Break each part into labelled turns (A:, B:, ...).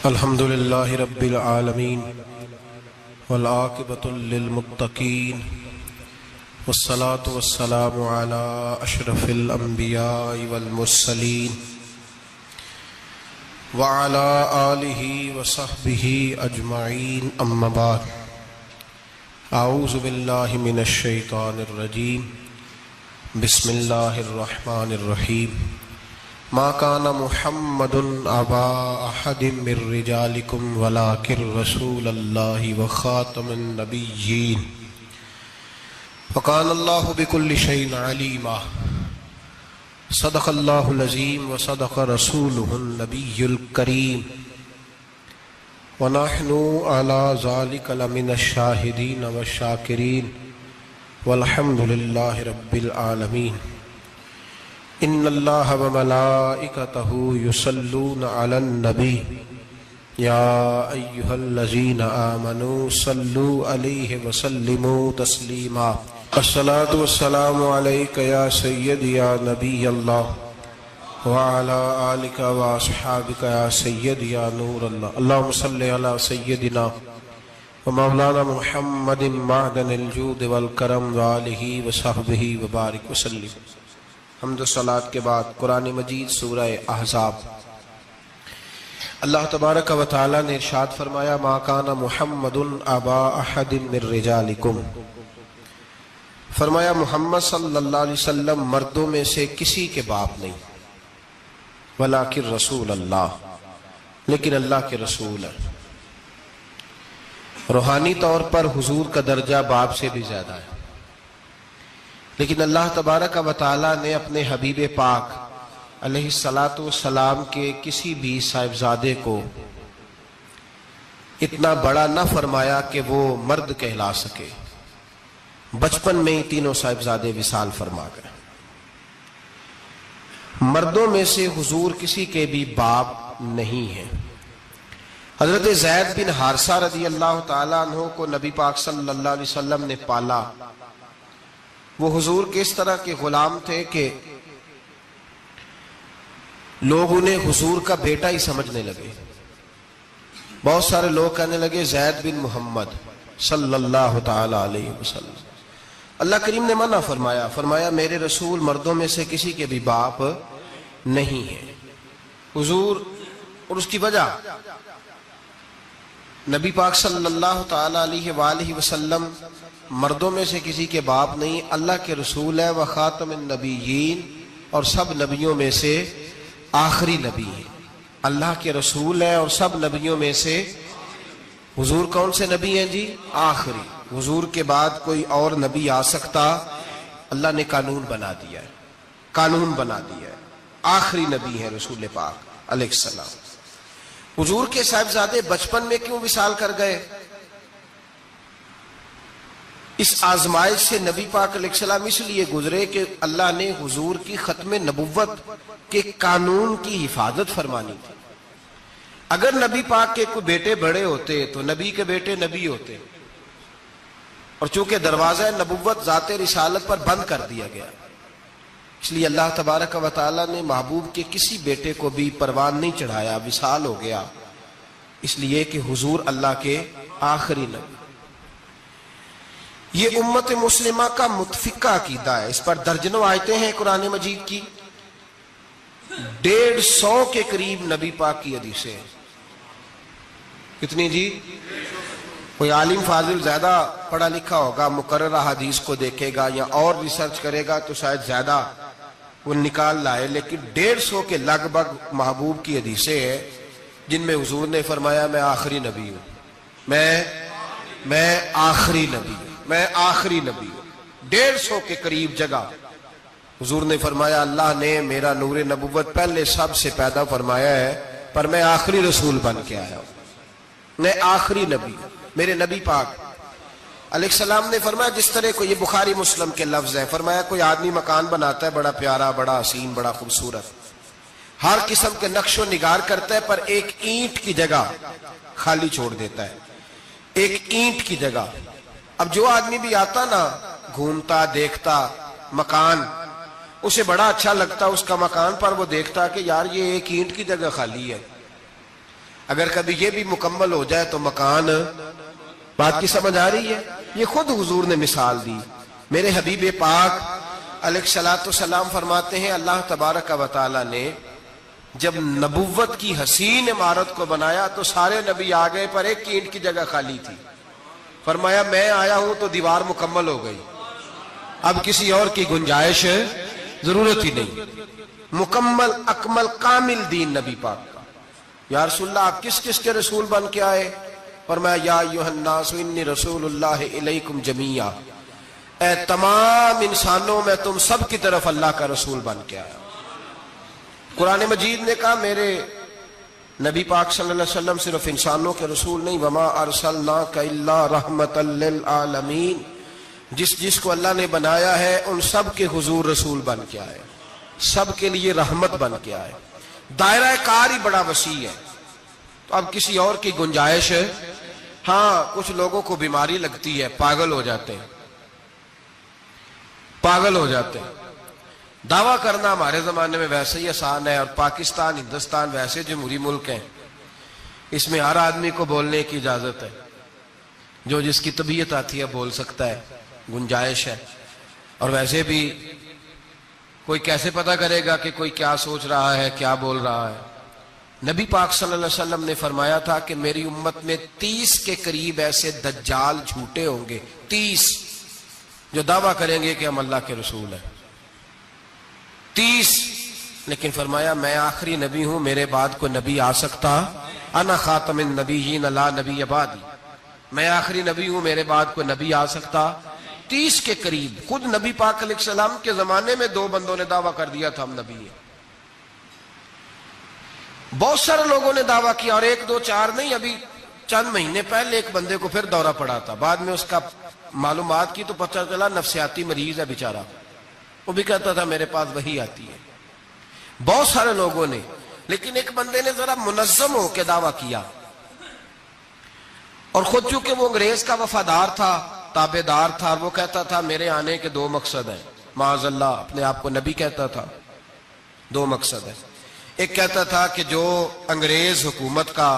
A: الحمد للہ رب العالمین والعاقبۃ للمتقین والصلاة والسلام علی اشرف الانبیاء والمرسلین وعلی آلہ وصحبہ اجمعین اما بعد اعوذ باللہ من الشیطان الرجیم بسم اللہ الرحمن الرحیم ما كان محمد ابا احد من رجالكم ولكن رسول الله وخاتم النبيين وكان الله بكل شيء عليما صدق الله العظيم وصدق رسوله النبي الكريم ونحن على ذلك لمن الشاهدين والشاكرين والحمد لله رب العالمين ان اللہ وملائکتہ یصلون علی النبی یا ایہا الذین آمنوا صلوا علیہ وسلموا تسلیما الصلاة والسلام علیک یا سیدی یا نبی اللہ وعلی آلک واصحابک یا سیدی یا نور اللہ اللہم صلی علی سیدنا ومولانا محمد معدن الجود والکرم وآلہ وصحبہ وبارک وسلم۔ حمد و صلاۃ کے بعد قرآن مجید سورہ احزاب۔ اللہ تبارک و تعالی نے ارشاد فرمایا ما کان محمد ابا احد من رجالکم، فرمایا محمد صلی اللہ علیہ وسلم مردوں میں سے کسی کے باپ نہیں، ولیکن رسول اللہ، لیکن اللہ کے رسول ہے۔ روحانی طور پر حضور کا درجہ باپ سے بھی زیادہ ہے، لیکن اللہ تبارک و تعالی نے اپنے حبیب پاک علیہ السلام کے کسی بھی صاحبزادے کو اتنا بڑا نہ فرمایا کہ وہ مرد کہلا سکے۔ بچپن میں ہی تینوں صاحبزادے وصال فرما گئے۔ مردوں میں سے حضور کسی کے بھی باپ نہیں ہیں۔ حضرت زید بن حارثہ رضی اللہ تعالیٰ عنہ کو نبی پاک صلی اللہ علیہ وسلم نے پالا۔ وہ حضور کے اس طرح کے غلام تھے کہ لوگ انہیں حضور کا بیٹا ہی سمجھنے لگے۔ بہت سارے لوگ کہنے لگے زید بن محمد صلی اللہ تعالی علیہ وسلم۔ اللہ کریم نے منع فرمایا، فرمایا میرے رسول مردوں میں سے کسی کے بھی باپ نہیں ہیں۔ حضور اور اس کی وجہ نبی پاک صلی اللہ تعالی علیہ وآلہ وسلم مردوں میں سے کسی کے باپ نہیں، اللہ کے رسول ہے، وخاتم النبیین، اور سب نبیوں میں سے آخری نبی ہیں۔ اللہ کے رسول ہے اور سب نبیوں میں سے حضور کون سے نبی ہیں جی؟ آخری۔ حضور کے بعد کوئی اور نبی آ سکتا؟ اللہ نے قانون بنا دیا ہے، قانون بنا دیا ہے، آخری نبی ہے رسول پاک علیہ السلام۔ حضور کے صاحبزادے بچپن میں کیوں وصال کر گئے؟ اس آزمائش سے نبی پاک علیہ السلام اس لیے گزرے کہ اللہ نے حضور کی ختم نبوت کے قانون کی حفاظت فرمانی تھی۔ اگر نبی پاک کے کوئی بیٹے بڑے ہوتے تو نبی کے بیٹے نبی ہوتے، اور چونکہ دروازہ نبوت ذات رسالت پر بند کر دیا گیا، اس لیے اللہ تبارک و تعالی نے محبوب کے کسی بیٹے کو بھی پروان نہیں چڑھایا، وصال ہو گیا، اس لیے کہ حضور اللہ کے آخری نبی۔ یہ امت مسلمہ کا متفقہ عقیدہ ہے، اس پر درجنوں آیتیں ہیں قرآن مجید کی، 150 کے قریب نبی پاک کی حدیثیں ہیں۔ کتنی جی؟ کوئی عالم فاضل زیادہ پڑھا لکھا ہوگا، مقررہ حدیث کو دیکھے گا یا اور ریسرچ کرے گا تو شاید زیادہ وہ نکال لائے، لیکن 150 کے لگ بھگ محبوب کی حدیثیں ہیں جن میں حضور نے فرمایا میں آخری نبی ہوں، میں آخری نبی ہوں، میں آخری نبی ہوں۔ 150 کے قریب جگہ حضور نے فرمایا اللہ نے میرا نور نبوت پہلے سب سے پیدا فرمایا ہے، پر میں آخری رسول بن کے آیا ہوں، میں آخری نبی ہوں۔ میرے نبی پاک علیہ السلام نے فرمایا، جس طرح کو یہ بخاری مسلم کے لفظ ہے، فرمایا کوئی آدمی مکان بناتا ہے بڑا پیارا، بڑا حسین، بڑا خوبصورت، ہر قسم کے نقش و نگار کرتا ہے، پر ایک اینٹ کی جگہ خالی چھوڑ دیتا ہے، ایک اینٹ کی جگہ۔ اب جو آدمی بھی آتا نا، گھومتا دیکھتا مکان، اسے بڑا اچھا لگتا اس کا مکان، پر وہ دیکھتا کہ یار یہ ایک اینٹ کی جگہ خالی ہے۔ اگر کبھی یہ بھی مکمل ہو جائے تو مکان. بات کی سمجھ آ رہی ہے؟ یہ خود حضور نے مثال دی. میرے حبیب پاک علیہ الصلوۃ والسلام فرماتے ہیں اللہ تبارک و تعالی نے جب نبوت کی حسین عمارت کو بنایا تو سارے نبی آ گئے پر ایک اینٹ کی جگہ خالی تھی. فرمایا میں آیا ہوں تو دیوار مکمل ہو گئی, اب کسی اور کی گنجائش ضرورت ہی نہیں. مکمل اکمل کامل دین نبی پاک کا. یا رسول اللہ آپ کس کس کے رسول بن کے آئے؟ فرمایا یا ایھا الناس انی رسول اللہ الیکم جمیعا, اے تمام انسانوں میں تم سب کی طرف اللہ کا رسول بن کے آیا. قرآن مجید نے کہا میرے نبی پاک صلی اللہ علیہ وسلم صرف انسانوں کے رسول نہیں, وما ارسلناک الا رحمۃ للعالمین, جس کو اللہ نے بنایا ہے ان سب کے حضور رسول بن کے آئے, سب کے لیے رحمت بن کے آئے. دائرہ کار ہی بڑا وسیع ہے. تو اب کسی اور کی گنجائش ہے؟ ہاں کچھ لوگوں کو بیماری لگتی ہے, پاگل ہو جاتے ہیں, پاگل ہو جاتے ہیں. دعویٰ کرنا ہمارے زمانے میں ویسے ہی آسان ہے, اور پاکستان ہندوستان ویسے جمہوری ملک ہیں, اس میں ہر آدمی کو بولنے کی اجازت ہے, جو جس کی طبیعت آتی ہے بول سکتا ہے, گنجائش ہے. اور ویسے بھی کوئی کیسے پتہ کرے گا کہ کوئی کیا سوچ رہا ہے, کیا بول رہا ہے؟ نبی پاک صلی اللہ علیہ وسلم نے فرمایا تھا کہ میری امت میں 30 کے قریب ایسے دجال جھوٹے ہوں گے, 30 جو دعویٰ کریں گے کہ ہم اللہ کے رسول ہیں, 30. لیکن فرمایا میں آخری نبی ہوں, میرے بعد کوئی نبی آ سکتا, انا خاتم النبیین لا نبی بعدی, میں آخری نبی ہوں, میرے بعد کوئی نبی آ سکتا. 30 کے قریب. خود نبی پاک علیہ السلام کے زمانے میں 2 بندوں نے دعویٰ کر دیا تھا ہم نبی ہیں. بہت سارے لوگوں نے دعویٰ کیا, اور 1 2 4 نہیں, ابھی چند مہینے پہلے ایک بندے کو پھر دورہ پڑا تھا. بعد میں اس کا معلومات کی تو پتہ چلا نفسیاتی مریض ہے بیچارہ, وہ بھی کہتا تھا میرے پاس وحی آتی ہے. بہت سارے لوگوں نے, لیکن ایک بندے نے ذرا منظم ہو کے دعویٰ کیا, اور خود چونکہ وہ انگریز کا وفادار تھا, تابع دار تھا, اور وہ کہتا تھا میرے آنے کے 2 مقصد ہیں. معاذ اللہ اپنے آپ کو نبی کہتا تھا. 2 مقصد ہیں. ایک کہتا تھا کہ جو انگریز حکومت کا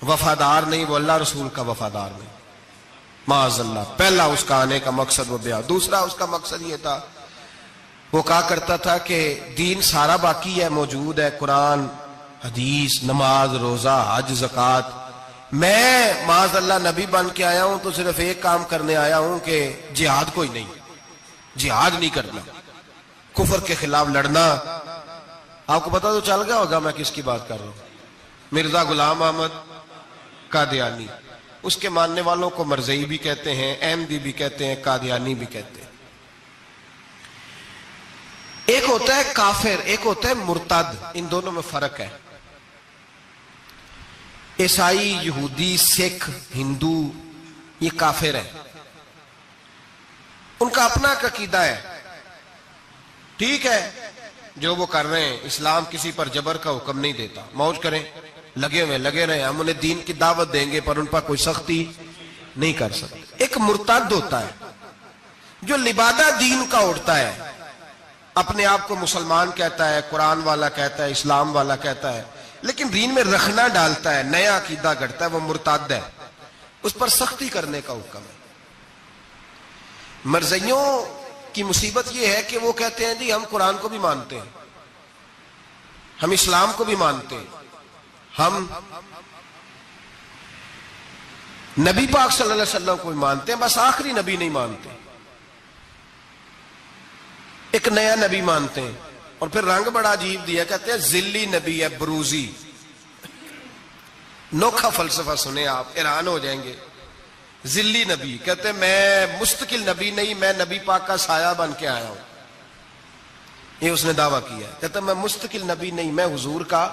A: وفادار نہیں وہ اللہ رسول کا وفادار نہیں, معاذ اللہ. پہلا اس کا آنے کا مقصد وہ بیان. دوسرا اس کا مقصد یہ تھا, وہ کہا کرتا تھا کہ دین سارا باقی ہے, موجود ہے, قرآن حدیث نماز روزہ حج زکوٰۃ, میں معاذ اللہ نبی بن کے آیا ہوں تو صرف ایک کام کرنے آیا ہوں کہ جہاد کوئی نہیں, جہاد نہیں کرنا, کفر کے خلاف لڑنا. آپ کو پتا تو چل گیا ہوگا میں کس کی بات کر رہا ہوں. مرزا غلام احمد قادیانی, اس کے ماننے والوں کو مرزئی بھی کہتے ہیں, احمدی بھی کہتے ہیں, قادیانی بھی کہتے ہیں. ایک ہوتا ہے کافر, ایک ہوتا ہے مرتد, ان دونوں میں فرق ہے. عیسائی, یہودی, سکھ, ہندو یہ کافر ہیں, ان کا اپنا عقیدہ ہے, ٹھیک ہے, جو وہ کر رہے ہیں. اسلام کسی پر جبر کا حکم نہیں دیتا, موج کریں, لگے رہے, ہم انہیں دین کی دعوت دیں گے پر ان پر کوئی سختی نہیں کر سکتے. ایک مرتد ہوتا ہے جو لبادہ دین کا اڑتا ہے, اپنے آپ کو مسلمان کہتا ہے, قرآن والا کہتا ہے, اسلام والا کہتا ہے, لیکن دین میں رکھنا ڈالتا ہے, نیا عقیدہ گھڑتا ہے, وہ مرتد ہے, اس پر سختی کرنے کا حکم ہے. مرزائیوں کی مصیبت یہ ہے کہ وہ کہتے ہیں جی ہم قرآن کو بھی مانتے ہیں, ہم اسلام کو بھی مانتے ہیں, ہم نبی پاک صلی اللہ علیہ وسلم کو بھی مانتے ہیں, بس آخری نبی نہیں مانتے, ایک نیا نبی مانتے ہیں. اور پھر رنگ بڑا عجیب دیا, کہتے ہیں ذلی نبی ہے, بروزی. نوکھا فلسفہ سنے آپ حیران ہو جائیں گے. ذلی نبی کہتے ہیں میں مستقل نبی نہیں, میں نبی پاک کا سایہ بن کے آیا ہوں. یہ اس نے دعویٰ کیا ہے, کہتا ہے میں مستقل نبی نہیں, میں حضور کا.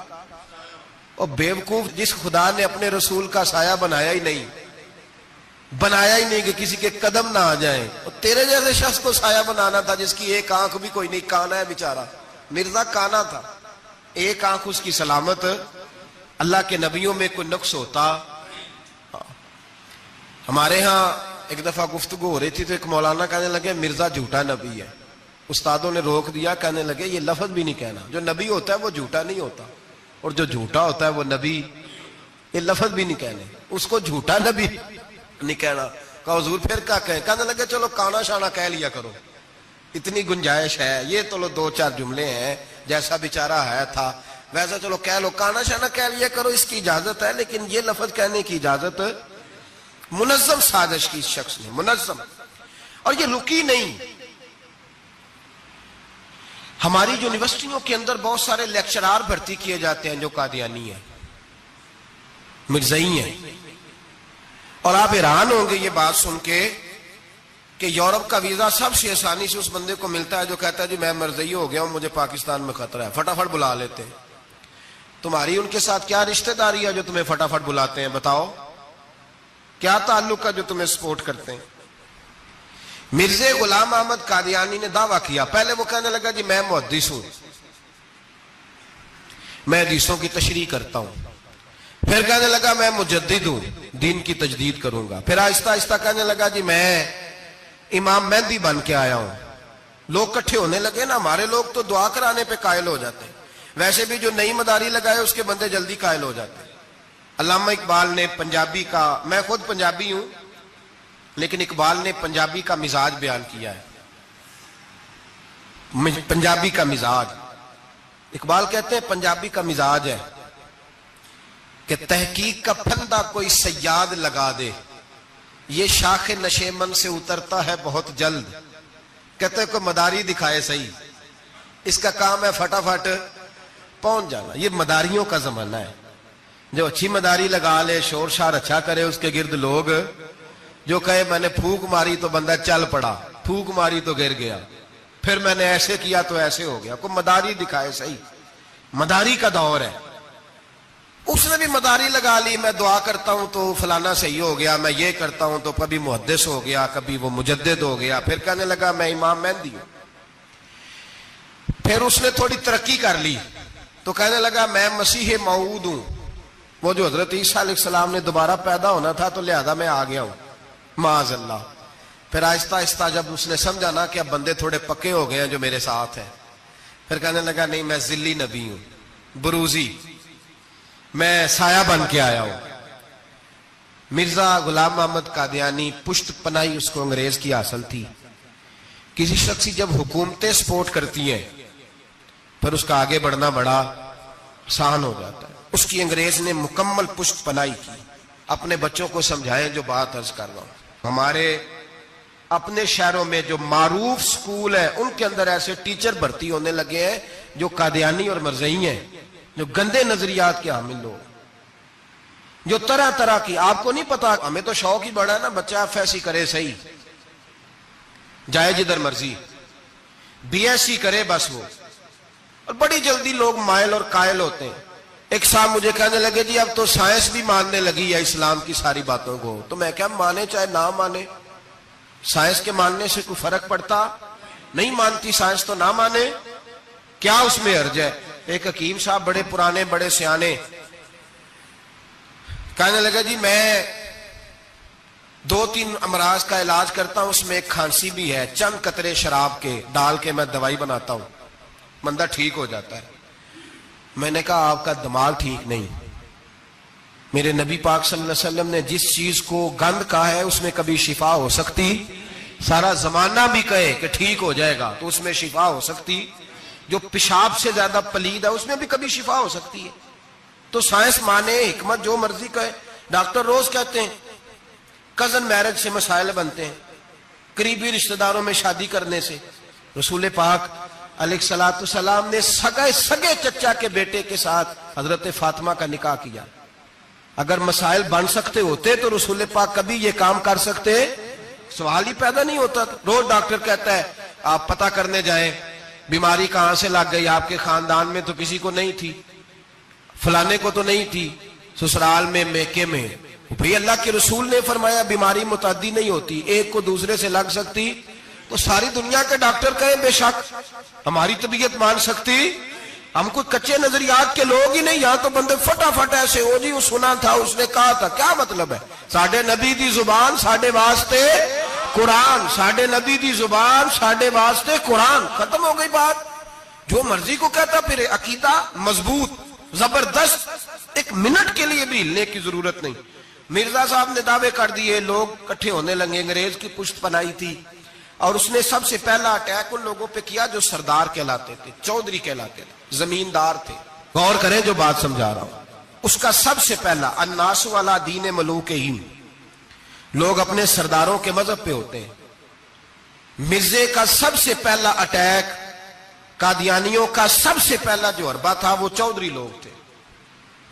A: اور بیوقوف, جس خدا نے اپنے رسول کا سایہ بنایا ہی نہیں کہ کسی کے قدم نہ آ جائیں, اور تیرے جیسے شخص کو سایہ بنانا تھا جس کی ایک آنکھ بھی کوئی نہیں, کانا ہے بیچارہ, مرزا کانا تھا, ایک آنکھ اس کی سلامت. اللہ کے نبیوں میں کوئی نقص ہوتا. ہمارے ہاں ایک دفعہ گفتگو ہو رہی تھی تو ایک مولانا کہنے لگے مرزا جھوٹا نبی ہے. استادوں نے روک دیا, کہنے لگے یہ لفظ بھی نہیں کہنا, جو نبی ہوتا ہے وہ جھوٹا نہیں ہوتا, اور جو جھوٹا ہوتا ہے وہ نبی یہ لفظ بھی نہیں کہنے، اس کو جھوٹا نبی نہیں کہنا. کہا حضور پھر کیا کہیں؟ کہنے لگے چلو کانا شانا کہہ لیا کرو، اتنی گنجائش ہے، یہ تو 2-4 جملے ہیں، جیسا بیچارہ ہے تھا ویسا چلو کہہ لو، کانا شانا کہہ لیا کرو، اس کی اجازت ہے، لیکن یہ لفظ کہنے کی اجازت منظم سازش کی اس شخص نے، منظم. اور یہ رکی نہیں. ہماری یونیورسٹیوں کے اندر بہت سارے لیکچرار بھرتی کیے جاتے ہیں جو قادیانی ہیں، مرزائی ہیں. اور آپ حیران ہوں گے یہ بات سن کے کہ یورپ کا ویزا سب سے آسانی سے اس بندے کو ملتا ہے جو کہتا ہے جی میں مرزائی ہو گیا ہوں، مجھے پاکستان میں خطرہ ہے، فٹافٹ بلا لیتے ہیں. تمہاری ان کے ساتھ کیا رشتہ داری ہے جو تمہیں فٹافٹ بلاتے ہیں؟ بتاؤ کیا تعلق ہے جو تمہیں سپورٹ کرتے ہیں؟ مرزا غلام احمد قادیانی نے دعویٰ کیا، پہلے وہ کہنے لگا جی میں محدث ہوں، میں حدیثوں کی تشریح کرتا ہوں. پھر کہنے لگا میں مجدد ہوں، دین کی تجدید کروں گا. پھر آہستہ آہستہ کہنے لگا جی میں امام مہدی بن کے آیا ہوں. لوگ کٹھے ہونے لگے نا، ہمارے لوگ تو دعا کرانے پہ قائل ہو جاتے ہیں، ویسے بھی جو نئی مداری لگائے اس کے بندے جلدی قائل ہو جاتے ہیں. علامہ اقبال نے پنجابی کا، میں خود پنجابی ہوں لیکن اقبال نے پنجابی کا مزاج بیان کیا ہے. پنجابی کا مزاج، اقبال کہتے ہیں پنجابی کا مزاج ہے کہ تحقیق کا پھندا کوئی سیاد لگا دے، یہ شاخ نشیمن سے اترتا ہے بہت جلد. کہتے ہیں کوئی مداری دکھائے صحیح، اس کا کام ہے فٹافٹ پہنچ جانا. یہ مداریوں کا زمانہ ہے، جو اچھی مداری لگا لے، شور شار اچھا کرے، اس کے گرد لوگ جو کہے میں نے پھونک ماری تو بندہ چل پڑا، پھونک ماری تو گر گیا، پھر میں نے ایسے کیا تو ایسے ہو گیا. کوئی مداری دکھائے صحیح. مداری کا دور ہے. اس نے بھی مداری لگا لی، میں دعا کرتا ہوں تو فلانا صحیح ہو گیا، میں یہ کرتا ہوں تو کبھی محدث ہو گیا، کبھی وہ مجدد ہو گیا. پھر کہنے لگا میں امام مہدی ہوں. پھر اس نے تھوڑی ترقی کر لی تو کہنے لگا میں مسیح موعود ہوں، وہ جو حضرت عیسیٰ علیہ السلام نے دوبارہ پیدا ہونا تھا تو لہذا میں آ گیا ہوں، معاذ اللہ. پھر آہستہ آہستہ جب اس نے سمجھا نا کہ اب بندے تھوڑے پکے ہو گئے ہیں جو میرے ساتھ ہیں، پھر کہنے لگا نہیں میں ذلی نبی ہوں، بروزی، میں سایہ بن کے آیا ہوں. مرزا غلام محمد قادیانی پشت پناہی اس کو انگریز کی حاصل تھی. کسی شخصی جب حکومتیں سپورٹ کرتی ہیں پھر اس کا آگے بڑھنا بڑا آسان ہو جاتا ہے. اس کی انگریز نے مکمل پشت پناہی کی. اپنے بچوں کو سمجھائیں جو بات عرض کر رہا ہوں. ہمارے اپنے شہروں میں جو معروف سکول ہیں ان کے اندر ایسے ٹیچر بھرتی ہونے لگے ہیں جو قادیانی اور مرزائی ہیں، جو گندے نظریات کے حامل لوگ، جو طرح طرح کی. آپ کو نہیں پتا، ہمیں تو شوق ہی بڑا ہے نا، بچہ ایف ایس سی کرے صحیح، جائے جدھر مرضی، بی ایس سی کرے بس وہ. اور بڑی جلدی لوگ مائل اور قائل ہوتے ہیں. ایک صاحب مجھے کہنے لگے جی اب تو سائنس بھی ماننے لگی ہے اسلام کی ساری باتوں کو. تو میں کیا مانے چاہے نہ مانے، سائنس کے ماننے سے کوئی فرق پڑتا نہیں. مانتی سائنس تو نہ مانے، کیا اس میں حرج ہے. ایک حکیم صاحب بڑے پرانے بڑے سیانے کہنے لگا جی میں 2-3 امراض کا علاج کرتا ہوں، اس میں ایک کھانسی بھی ہے، چند قطرے شراب کے ڈال کے میں دوائی بناتا ہوں، بندہ ٹھیک ہو جاتا ہے. میں نے کہا آپ کا دماغ ٹھیک نہیں. میرے نبی پاک صلی اللہ علیہ وسلم نے جس چیز کو گند کہا ہے اس میں کبھی شفا ہو سکتی، سارا زمانہ بھی کہے کہ ٹھیک ہو جائے گا تو اس میں شفا ہو سکتی. جو پیشاب سے زیادہ پلید ہے اس میں بھی کبھی شفا ہو سکتی ہے. تو سائنس مانے، حکمت جو مرضی کہے. ڈاکٹر روز کہتے ہیں کزن میرج سے مسائل بنتے ہیں، قریبی رشتہ داروں میں شادی کرنے سے. رسول پاک علیہ السلام نے سگے چچا کے بیٹے کے ساتھ حضرت فاطمہ کا نکاح کیا. اگر مسائل بن سکتے ہوتے تو رسول پاک کبھی یہ کام کر سکتے؟ سوال ہی پیدا نہیں ہوتا. روز ڈاکٹر کہتا ہے آپ پتہ کرنے جائیں بیماری کہاں سے لگ گئی، آپ کے خاندان میں تو کسی کو نہیں تھی، فلانے کو تو نہیں تھی، سسرال میں میکے میں. بھئی اللہ کے رسول نے فرمایا بیماری متعدی نہیں ہوتی، ایک کو دوسرے سے لگ سکتی. تو ساری دنیا کے ڈاکٹر کہیں بے شک ہماری طبیعت مان سکتی. ہم کوئی کچے نظریات کے لوگ ہی نہیں. یہاں تو بندے فٹافٹ ایسے ہو جی وہ سنا تھا اس نے کہا تھا. کیا مطلب ہے؟ ساڈے نبی دی زبان ساڈے واسطے قرآن، ساڈے نبی دی زبان ساڈے واسطے قرآن. ختم ہو گئی بات. جو مرضی کو کہتا، پھر عقیدہ مضبوط. زبردست، ایک منٹ کے لیے بھی ہلنے کی ضرورت نہیں۔ مرزا صاحب نے دعوے کر دیے، لوگ اکٹھے ہونے لگے، انگریز کی پشت پنائی تھی، اور اس نے سب سے پہلا اٹیک ان لوگوں پہ کیا جو سردار کہلاتے تھے، چودھری کہلاتے تھے، زمیندار تھے۔ غور کریں جو بات سمجھا رہا ہوں۔ اس کا سب سے پہلا الناس والا دین ملوکہم، لوگ اپنے سرداروں کے مذہب پہ ہوتے ہیں۔ مرزے کا سب سے پہلا اٹیک، قادیانیوں کا سب سے پہلا جو حربہ تھا وہ چودھری لوگ تھے،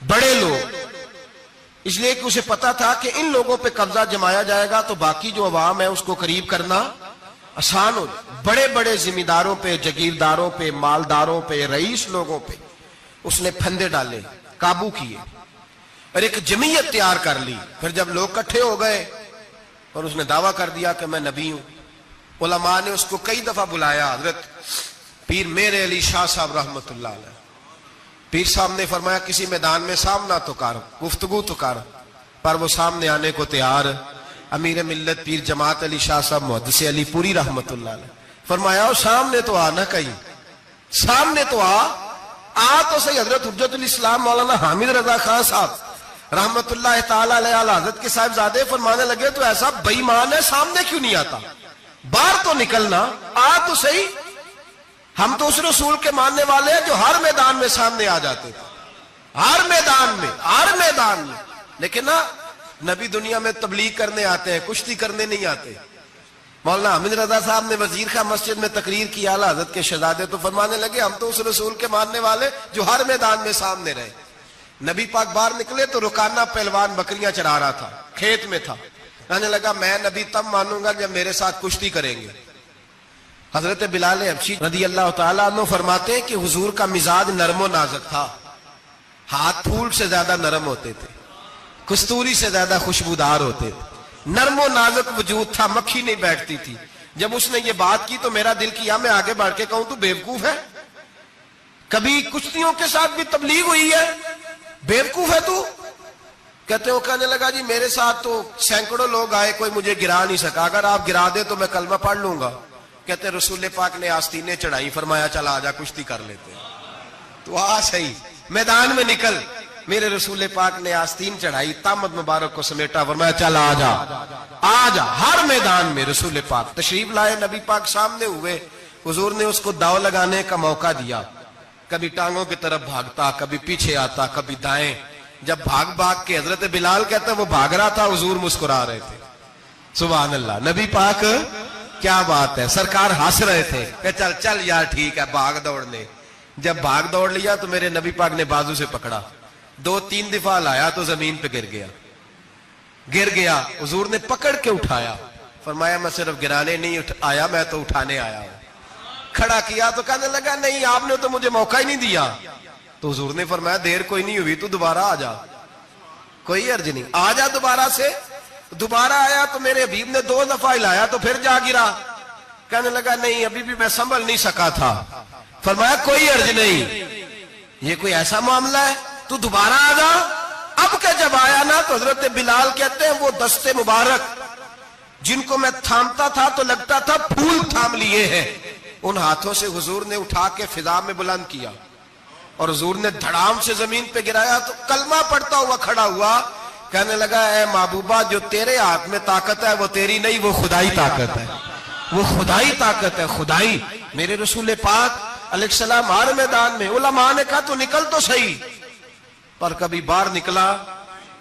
A: بڑے لوگ، اس لیے کہ اسے پتا تھا کہ ان لوگوں پہ قبضہ جمایا جائے گا تو باقی جو عوام ہے اس کو قریب کرنا آسان ہو جائے۔ بڑے بڑے ذمہ داروں پہ، جگیرداروں پہ، مالداروں پہ، رئیس لوگوں پہ اس نے پھندے ڈالے، قابو کیے، اور ایک جمعیت تیار کر لی۔ پھر جب لوگ اکٹھے ہو گئے اور اس نے دعویٰ کر دیا کہ میں نبی ہوں، علماء نے اس کو کئی دفعہ بلایا، حضرت پیر میرے علی شاہ صاحب رحمت اللہ علیہ، پیر صاحب نے فرمایا کسی میدان میں سامنا تو کر، گفتگو تو کر، پر وہ سامنے آنے کو تیار۔ امیر ملت پیر جماعت علی شاہ صاحب محدث علی پوری رحمت اللہ علیہ فرمایا سامنے تو آنا، کہیں سامنے تو آ تو صحیح۔ حضرت حجت الاسلام مولانا حامد رضا خان صاحب رحمت اللہ تعالی علیہ حضرت کے صاحبزادے فرمانے لگے تو ایسا بے ایمان ہے، سامنے کیوں نہیں آتا، باہر تو نکلنا، آ تو صحیح۔ ہم تو اس رسول کے ماننے والے ہیں جو ہر میدان میں سامنے آ جاتے تھے، ہر میدان میں، لیکن نا نبی دنیا میں تبلیغ کرنے آتے ہیں، کشتی کرنے نہیں آتے۔ مولانا حامد رضا صاحب نے وزیر خان مسجد میں تقریر کی، اعلی حضرت کے شہزادے تو فرمانے لگے ہم تو اس رسول کے ماننے والے جو ہر میدان میں سامنے رہے۔ نبی پاک باہر نکلے تو رکانہ پہلوان بکریاں چرا رہا تھا، کھیت میں تھا، کہنے لگا میں نبی تب مانوں گا جب میرے ساتھ کشتی کریں گے۔ حضرت بلال حبشی رضی اللہ تعالیٰ عنہ فرماتے ہیں کہ حضور کا مزاج نرم و نازک تھا، ہاتھ پھول سے زیادہ نرم ہوتے تھے، کستوری سے زیادہ خوشبودار ہوتے تھے، نرم و نازک وجود تھا، مکھی نہیں بیٹھتی تھی۔ جب اس نے یہ بات کی تو میرا دل کیا میں آگے بڑھ کے کہوں تو بیوقوف ہے، کبھی کشتیوں کے ساتھ بھی تبلیغ ہوئی ہے، بیوقوف ہے تو؟ کہتے ہو، کہنے لگا جی میرے ساتھ تو سینکڑوں لوگ آئے، کوئی مجھے گرا نہیں سکا، اگر آپ گرا دے تو میں کلمہ پڑھ لوں گا۔ کہتے رسول پاک نے آستینیں چڑھائی، فرمایا چل آجا کشتی کر لیتے، تو صحیح میدان میں نکل۔ میرے رسول پاک نے آستین چڑھائی، تامت مبارک کو سمیٹا، فرمایا چل آجا۔ ہر میدان میں رسول پاک تشریف لائے، نبی پاک سامنے ہوئے، حضور نے اس کو داؤ لگانے کا موقع دیا، کبھی ٹانگوں کی طرف بھاگتا، کبھی پیچھے آتا، کبھی دائیں۔ جب بھاگ کے حضرت بلال کہتا وہ بھاگ رہا تھا، حضور مسکرا رہے تھے، سبحان اللہ۔ نبی پاک کیا بات ہے، سرکار ہنس رہے تھے کہ چل یار ٹھیک ہے، بھاگ دوڑ لے۔ جب بھاگ دوڑ لیا تو میرے نبی پاک نے بازو سے پکڑا، 2-3 دفعہ لایا تو زمین پہ گر گیا، حضور نے پکڑ کے اٹھایا، فرمایا میں صرف گرانے نہیں آیا، میں تو اٹھانے آیا ہوں۔ کھڑا کیا تو کہنے لگا نہیں آپ نے تو مجھے موقع ہی نہیں دیا، تو حضور نے فرمایا دیر کوئی نہیں ہوئی، تو دوبارہ آ جا، کوئی عرض نہیں، آ جا دوبارہ سے۔ دوبارہ آیا تو میرے حبیب نے 2 دفعہ ہلایا تو پھر جا گرا، کہنے لگا نہیں ابھی بھی میں سنبھل نہیں سکا تھا، فرمایا کوئی عرض نہیں، یہ کوئی ایسا معاملہ ہے تو دوبارہ آ جا۔ اب کہ جب آیا نا تو حضرت بلال کہتے ہیں وہ دستے مبارک جن کو میں تھامتا تھا تو لگتا تھا پھول تھام لیے ہیں، ان ہاتھوں سے حضور نے اٹھا کے فضا میں بلند کیا اور حضور نے دھڑام سے زمین پہ گرایا تو کلمہ پڑھتا ہوا کھڑا ہوا، کہنے لگا اے محبوبہ جو تیرے ہاتھ میں طاقت ہے وہ تیری نہیں، وہ خدائی طاقت ہے، وہ خدائی طاقت ہے، خدائی۔ میرے رسول پاک علیہ السلام ہر میدان میں، علماء نے کہا تو نکل تو صحیح، پر کبھی باہر نکلا،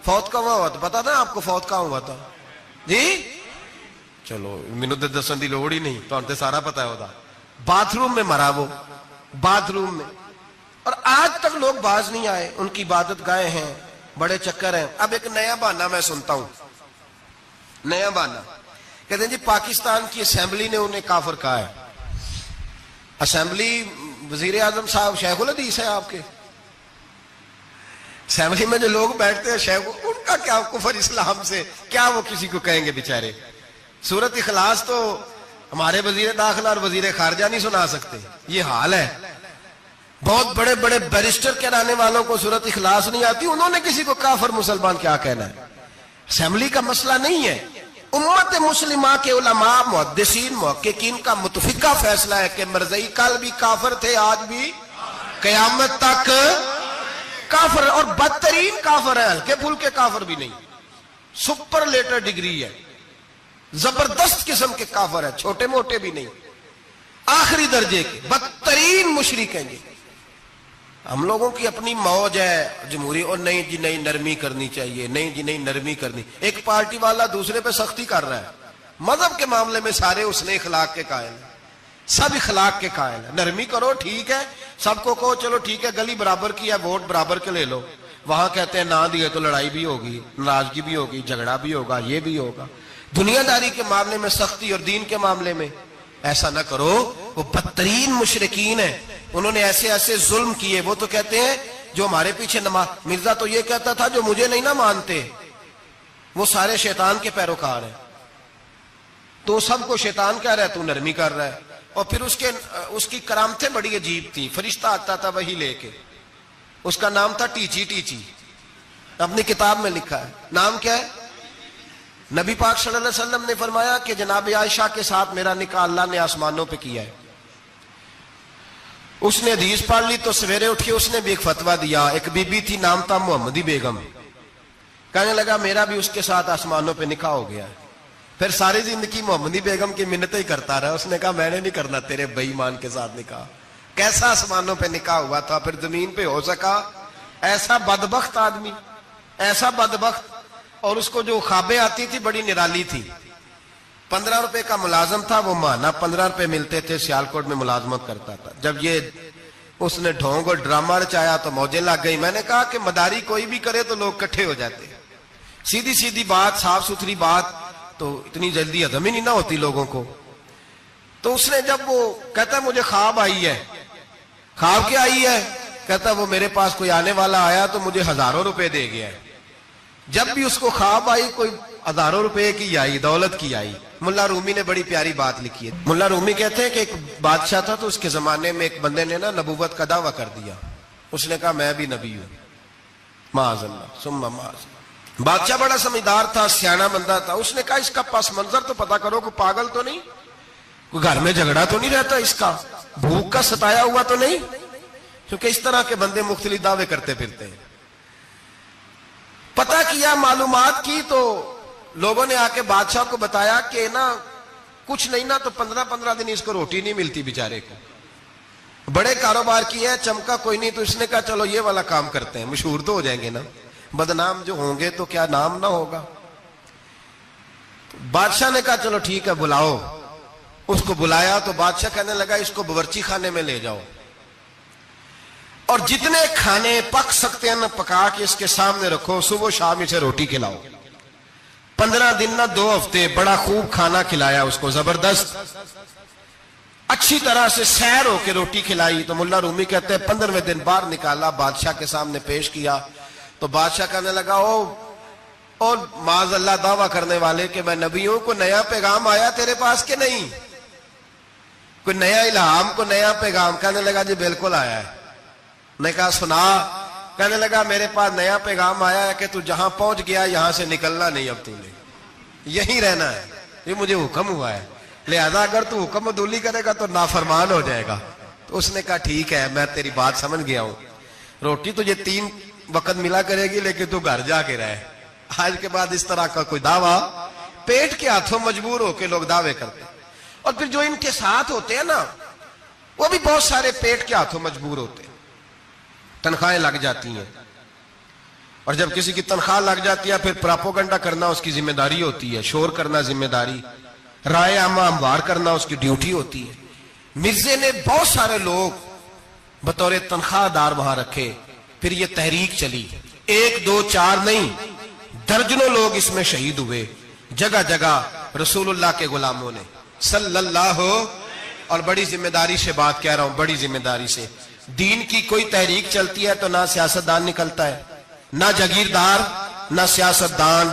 A: فوت کہاں ہوا تھا پتا نا آپ کو، فوت کہاں ہوا تھا جی؟ چلو مینوں تے دسن دی لوڑ ہی نہیں، تہاڈے تے سارا پتا ہے، ہوتا باتھ روم میں مرا، وہ باتھ روم میں، اور آج تک لوگ باز نہیں آئے، ان کی عبادت گاہیں ہیں، بڑے چکر ہیں۔ اب ایک نیا بہانہ میں سنتا ہوں، نیا بہانہ، کہتے ہیں جی پاکستان کی اسمبلی نے انہیں کافر کہا ہے۔ اسمبلی وزیر اعظم صاحب شیخ الحدیث ہے آپ کے، اسمبلی میں جو لوگ بیٹھتے ہیں شیخ، ان کا کیا کفر اسلام سے، کیا وہ کسی کو کہیں گے بیچارے؟ سورت اخلاص تو ہمارے وزیر داخلہ اور وزیر خارجہ نہیں سنا سکتے، یہ حال ہے۔ بہت بڑے بڑے بیرسٹر کہلانے والوں کو سورت اخلاص نہیں آتی، انہوں نے کسی کو کافر مسلمان کیا کہنا ہے؟ اسمبلی کا مسئلہ نہیں ہے، امت مسلمہ کے علماء محدثین محققین کا متفقہ فیصلہ ہے کہ مرزائی کل بھی کافر تھے، آج بھی، قیامت تک کافر اور بدترین کافر ہے، ہلکے پھلکے کافر بھی نہیں، سپرلیٹر ڈگری ہے، زبردست قسم کے کافر ہے، چھوٹے موٹے بھی نہیں، آخری درجے کے بدترین مشرک ہیں یہ۔ ہم لوگوں کی اپنی موج ہے جمہوری، اور نہیں جی نہیں نرمی کرنی چاہیے، نہیں جی نہیں نرمی کرنی، ایک پارٹی والا دوسرے پہ سختی کر رہا ہے۔ مذہب کے معاملے میں سارے اس نے اخلاق کے قائل ہیں، سب اخلاق کے قائل ہیں، نرمی کرو ٹھیک ہے، سب کو کہو چلو ٹھیک ہے گلی برابر کی ہے، ووٹ برابر کے لے لو، وہاں کہتے ہیں نہ دیے تو لڑائی بھی ہوگی، ناراضگی بھی ہوگی، جھگڑا بھی ہوگا، یہ بھی ہوگا۔ دنیا داری کے معاملے میں سختی اور دین کے معاملے میں ایسا نہ کرو۔ وہ بدترین مشرکین ہیں، انہوں نے ایسے ایسے ظلم کیے۔ وہ تو کہتے ہیں جو ہمارے پیچھے مرزا تو یہ کہتا تھا جو مجھے نہیں نہ مانتے وہ سارے شیطان کے پیروکار ہیں، تو سب کو شیطان کہہ رہا ہے، تو نرمی کر رہا ہے۔ اور پھر اس کی کرامتیں بڑی عجیب تھیں، فرشتہ آتا تھا وہی لے کے، اس کا نام تھا ٹیچی ٹیچی، اپنی کتاب میں لکھا ہے۔ نام کیا ہے؟ نبی پاک صلی اللہ علیہ وسلم نے فرمایا کہ جناب عائشہ کے ساتھ میرا نکاح اللہ نے آسمانوں پہ کیا ہے۔ اس نے حدیث پڑھ لی تو سویرے اٹھ کے اس نے بھی ایک فتویٰ دیا۔ ایک بی بی تھی، نام تھا محمدی بیگم، کہنے لگا میرا بھی اس کے ساتھ آسمانوں پہ نکاح ہو گیا ہے۔ پھر ساری زندگی محمدی بیگم کی منتیں ہی کرتا رہا۔ اس نے کہا میں نے نہیں کرنا تیرے بے ایمان کے ساتھ نکاح۔ کیسا آسمانوں پہ نکاح ہوا تھا، پھر زمین پہ ہو سکا؟ ایسا بدبخت آدمی، ایسا بدبخت۔ اور اس کو جو خوابیں آتی تھی بڑی نرالی تھی۔ 15 روپے کا ملازم تھا، وہ ماہانہ 15 روپے ملتے تھے، سیالکوٹ میں ملازمت کرتا تھا۔ جب یہ اس نے ڈھونگ اور ڈرامہ رچایا تو موجیں لگ گئی۔ میں نے کہا کہ مداری کوئی بھی کرے تو لوگ کٹھے ہو جاتے، سیدھی سیدھی بات، صاف ستھری بات تو اتنی جلدی ہضم ہی نہیں نہ ہوتی لوگوں کو۔ تو اس نے جب وہ کہتا مجھے خواب آئی ہے۔ خواب کیا آئی ہے؟ کہتا وہ میرے پاس کوئی آنے والا آیا تو مجھے ہزاروں روپے دے گیا ہے۔ جب بھی اس کو خواب آئی کوئی ہزاروں روپے کی آئی، دولت کی آئی۔ ملا رومی نے بڑی پیاری بات لکھی ہے۔ ملا رومی کہتے ہیں کہ ایک بادشاہ تھا تو اس کے زمانے میں ایک بندے نے نا نبوت کا دعویٰ کر دیا۔ اس نے کہا میں بھی نبی ہوں، معاذ اللہ ثم معاذ اللہ۔ بادشاہ بڑا سمجھدار تھا، سیانا بندہ تھا۔ اس نے کہا اس کا پس منظر تو پتا کرو، کوئی پاگل تو نہیں، کوئی گھر میں جھگڑا تو نہیں رہتا، اس کا بھوک کا ستایا ہوا تو نہیں، کیونکہ اس طرح کے بندے مختلف دعوے کرتے پھرتے ہیں۔ پتہ کیا، معلومات کی، تو لوگوں نے آ کے بادشاہ کو بتایا کہ نا کچھ نہیں نا تو 15 دن اس کو روٹی نہیں ملتی بیچارے کو۔ بڑے کاروبار کیے ہیں، چمکا کوئی نہیں، تو اس نے کہا چلو یہ والا کام کرتے ہیں، مشہور تو ہو جائیں گے نا، بدنام جو ہوں گے تو کیا نام نہ ہوگا۔ بادشاہ نے کہا چلو ٹھیک ہے بلاؤ۔ اس کو بلایا تو بادشاہ کہنے لگا اس کو باورچی خانے میں لے جاؤ اور جتنے کھانے پک سکتے ہیں نا پکا کے اس کے سامنے رکھو، صبح شام اسے روٹی کھلاؤ۔ 15 دن نہ 2 ہفتے بڑا خوب کھانا کھلایا اس کو، زبردست اچھی طرح سے سیر ہو کے روٹی کھلائی۔ تو ملا رومی کہتے ہیں 15ویں دن باہر نکالا، بادشاہ کے سامنے پیش کیا تو بادشاہ کہنے لگا او معاذ اللہ دعویٰ کرنے والے کہ میں نبی ہوں، کوئی نیا پیغام آیا تیرے پاس کہ نہیں، کوئی نیا الہام، کوئی نیا پیغام؟ کہنے لگا جی بالکل آیا ہے۔ نے کہا سنا؟ کہنے لگا میرے پاس نیا پیغام آیا ہے کہ تو جہاں پہنچ گیا یہاں سے نکلنا نہیں، اب تو نے یہیں رہنا ہے، یہ مجھے حکم ہوا ہے، لہذا اگر تو حکم عدولی کرے گا تو نافرمان ہو جائے گا۔ تو اس نے کہا ٹھیک ہے میں تیری بات سمجھ گیا ہوں، روٹی تجھے 3 وقت ملا کرے گی لیکن تو گھر جا کے رہے۔ آج کے بعد اس طرح کا کوئی دعویٰ، پیٹ کے ہاتھوں مجبور ہو کے لوگ دعوے کرتے ہیں۔ اور پھر جو ان کے ساتھ ہوتے ہیں نا وہ بھی بہت سارے پیٹ کے ہاتھوں مجبور ہوتے ہیں، تنخواہیں لگ جاتی ہیں، اور جب کسی کی تنخواہ لگ جاتی ہے پھر پراپوگنڈا کرنا اس کی ذمہ داری ہوتی ہے، شور کرنا ذمہ داری، رائے عامہ ہموار کرنا اس کی ڈیوٹی ہوتی ہے۔ مرزے نے بہت سارے لوگ بطور تنخواہ دار وہاں رکھے، پھر یہ تحریک چلی، 1 2 4 نہیں، درجنوں لوگ اس میں شہید ہوئے، جگہ جگہ رسول اللہ کے غلاموں نے صلی اللہ۔ اور بڑی ذمہ داری سے بات کہہ رہا ہوں، بڑی ذمہ داری سے، دین کی کوئی تحریک چلتی ہے تو نہ سیاستدان نکلتا ہے، نہ جاگیردار، نہ سیاستدان،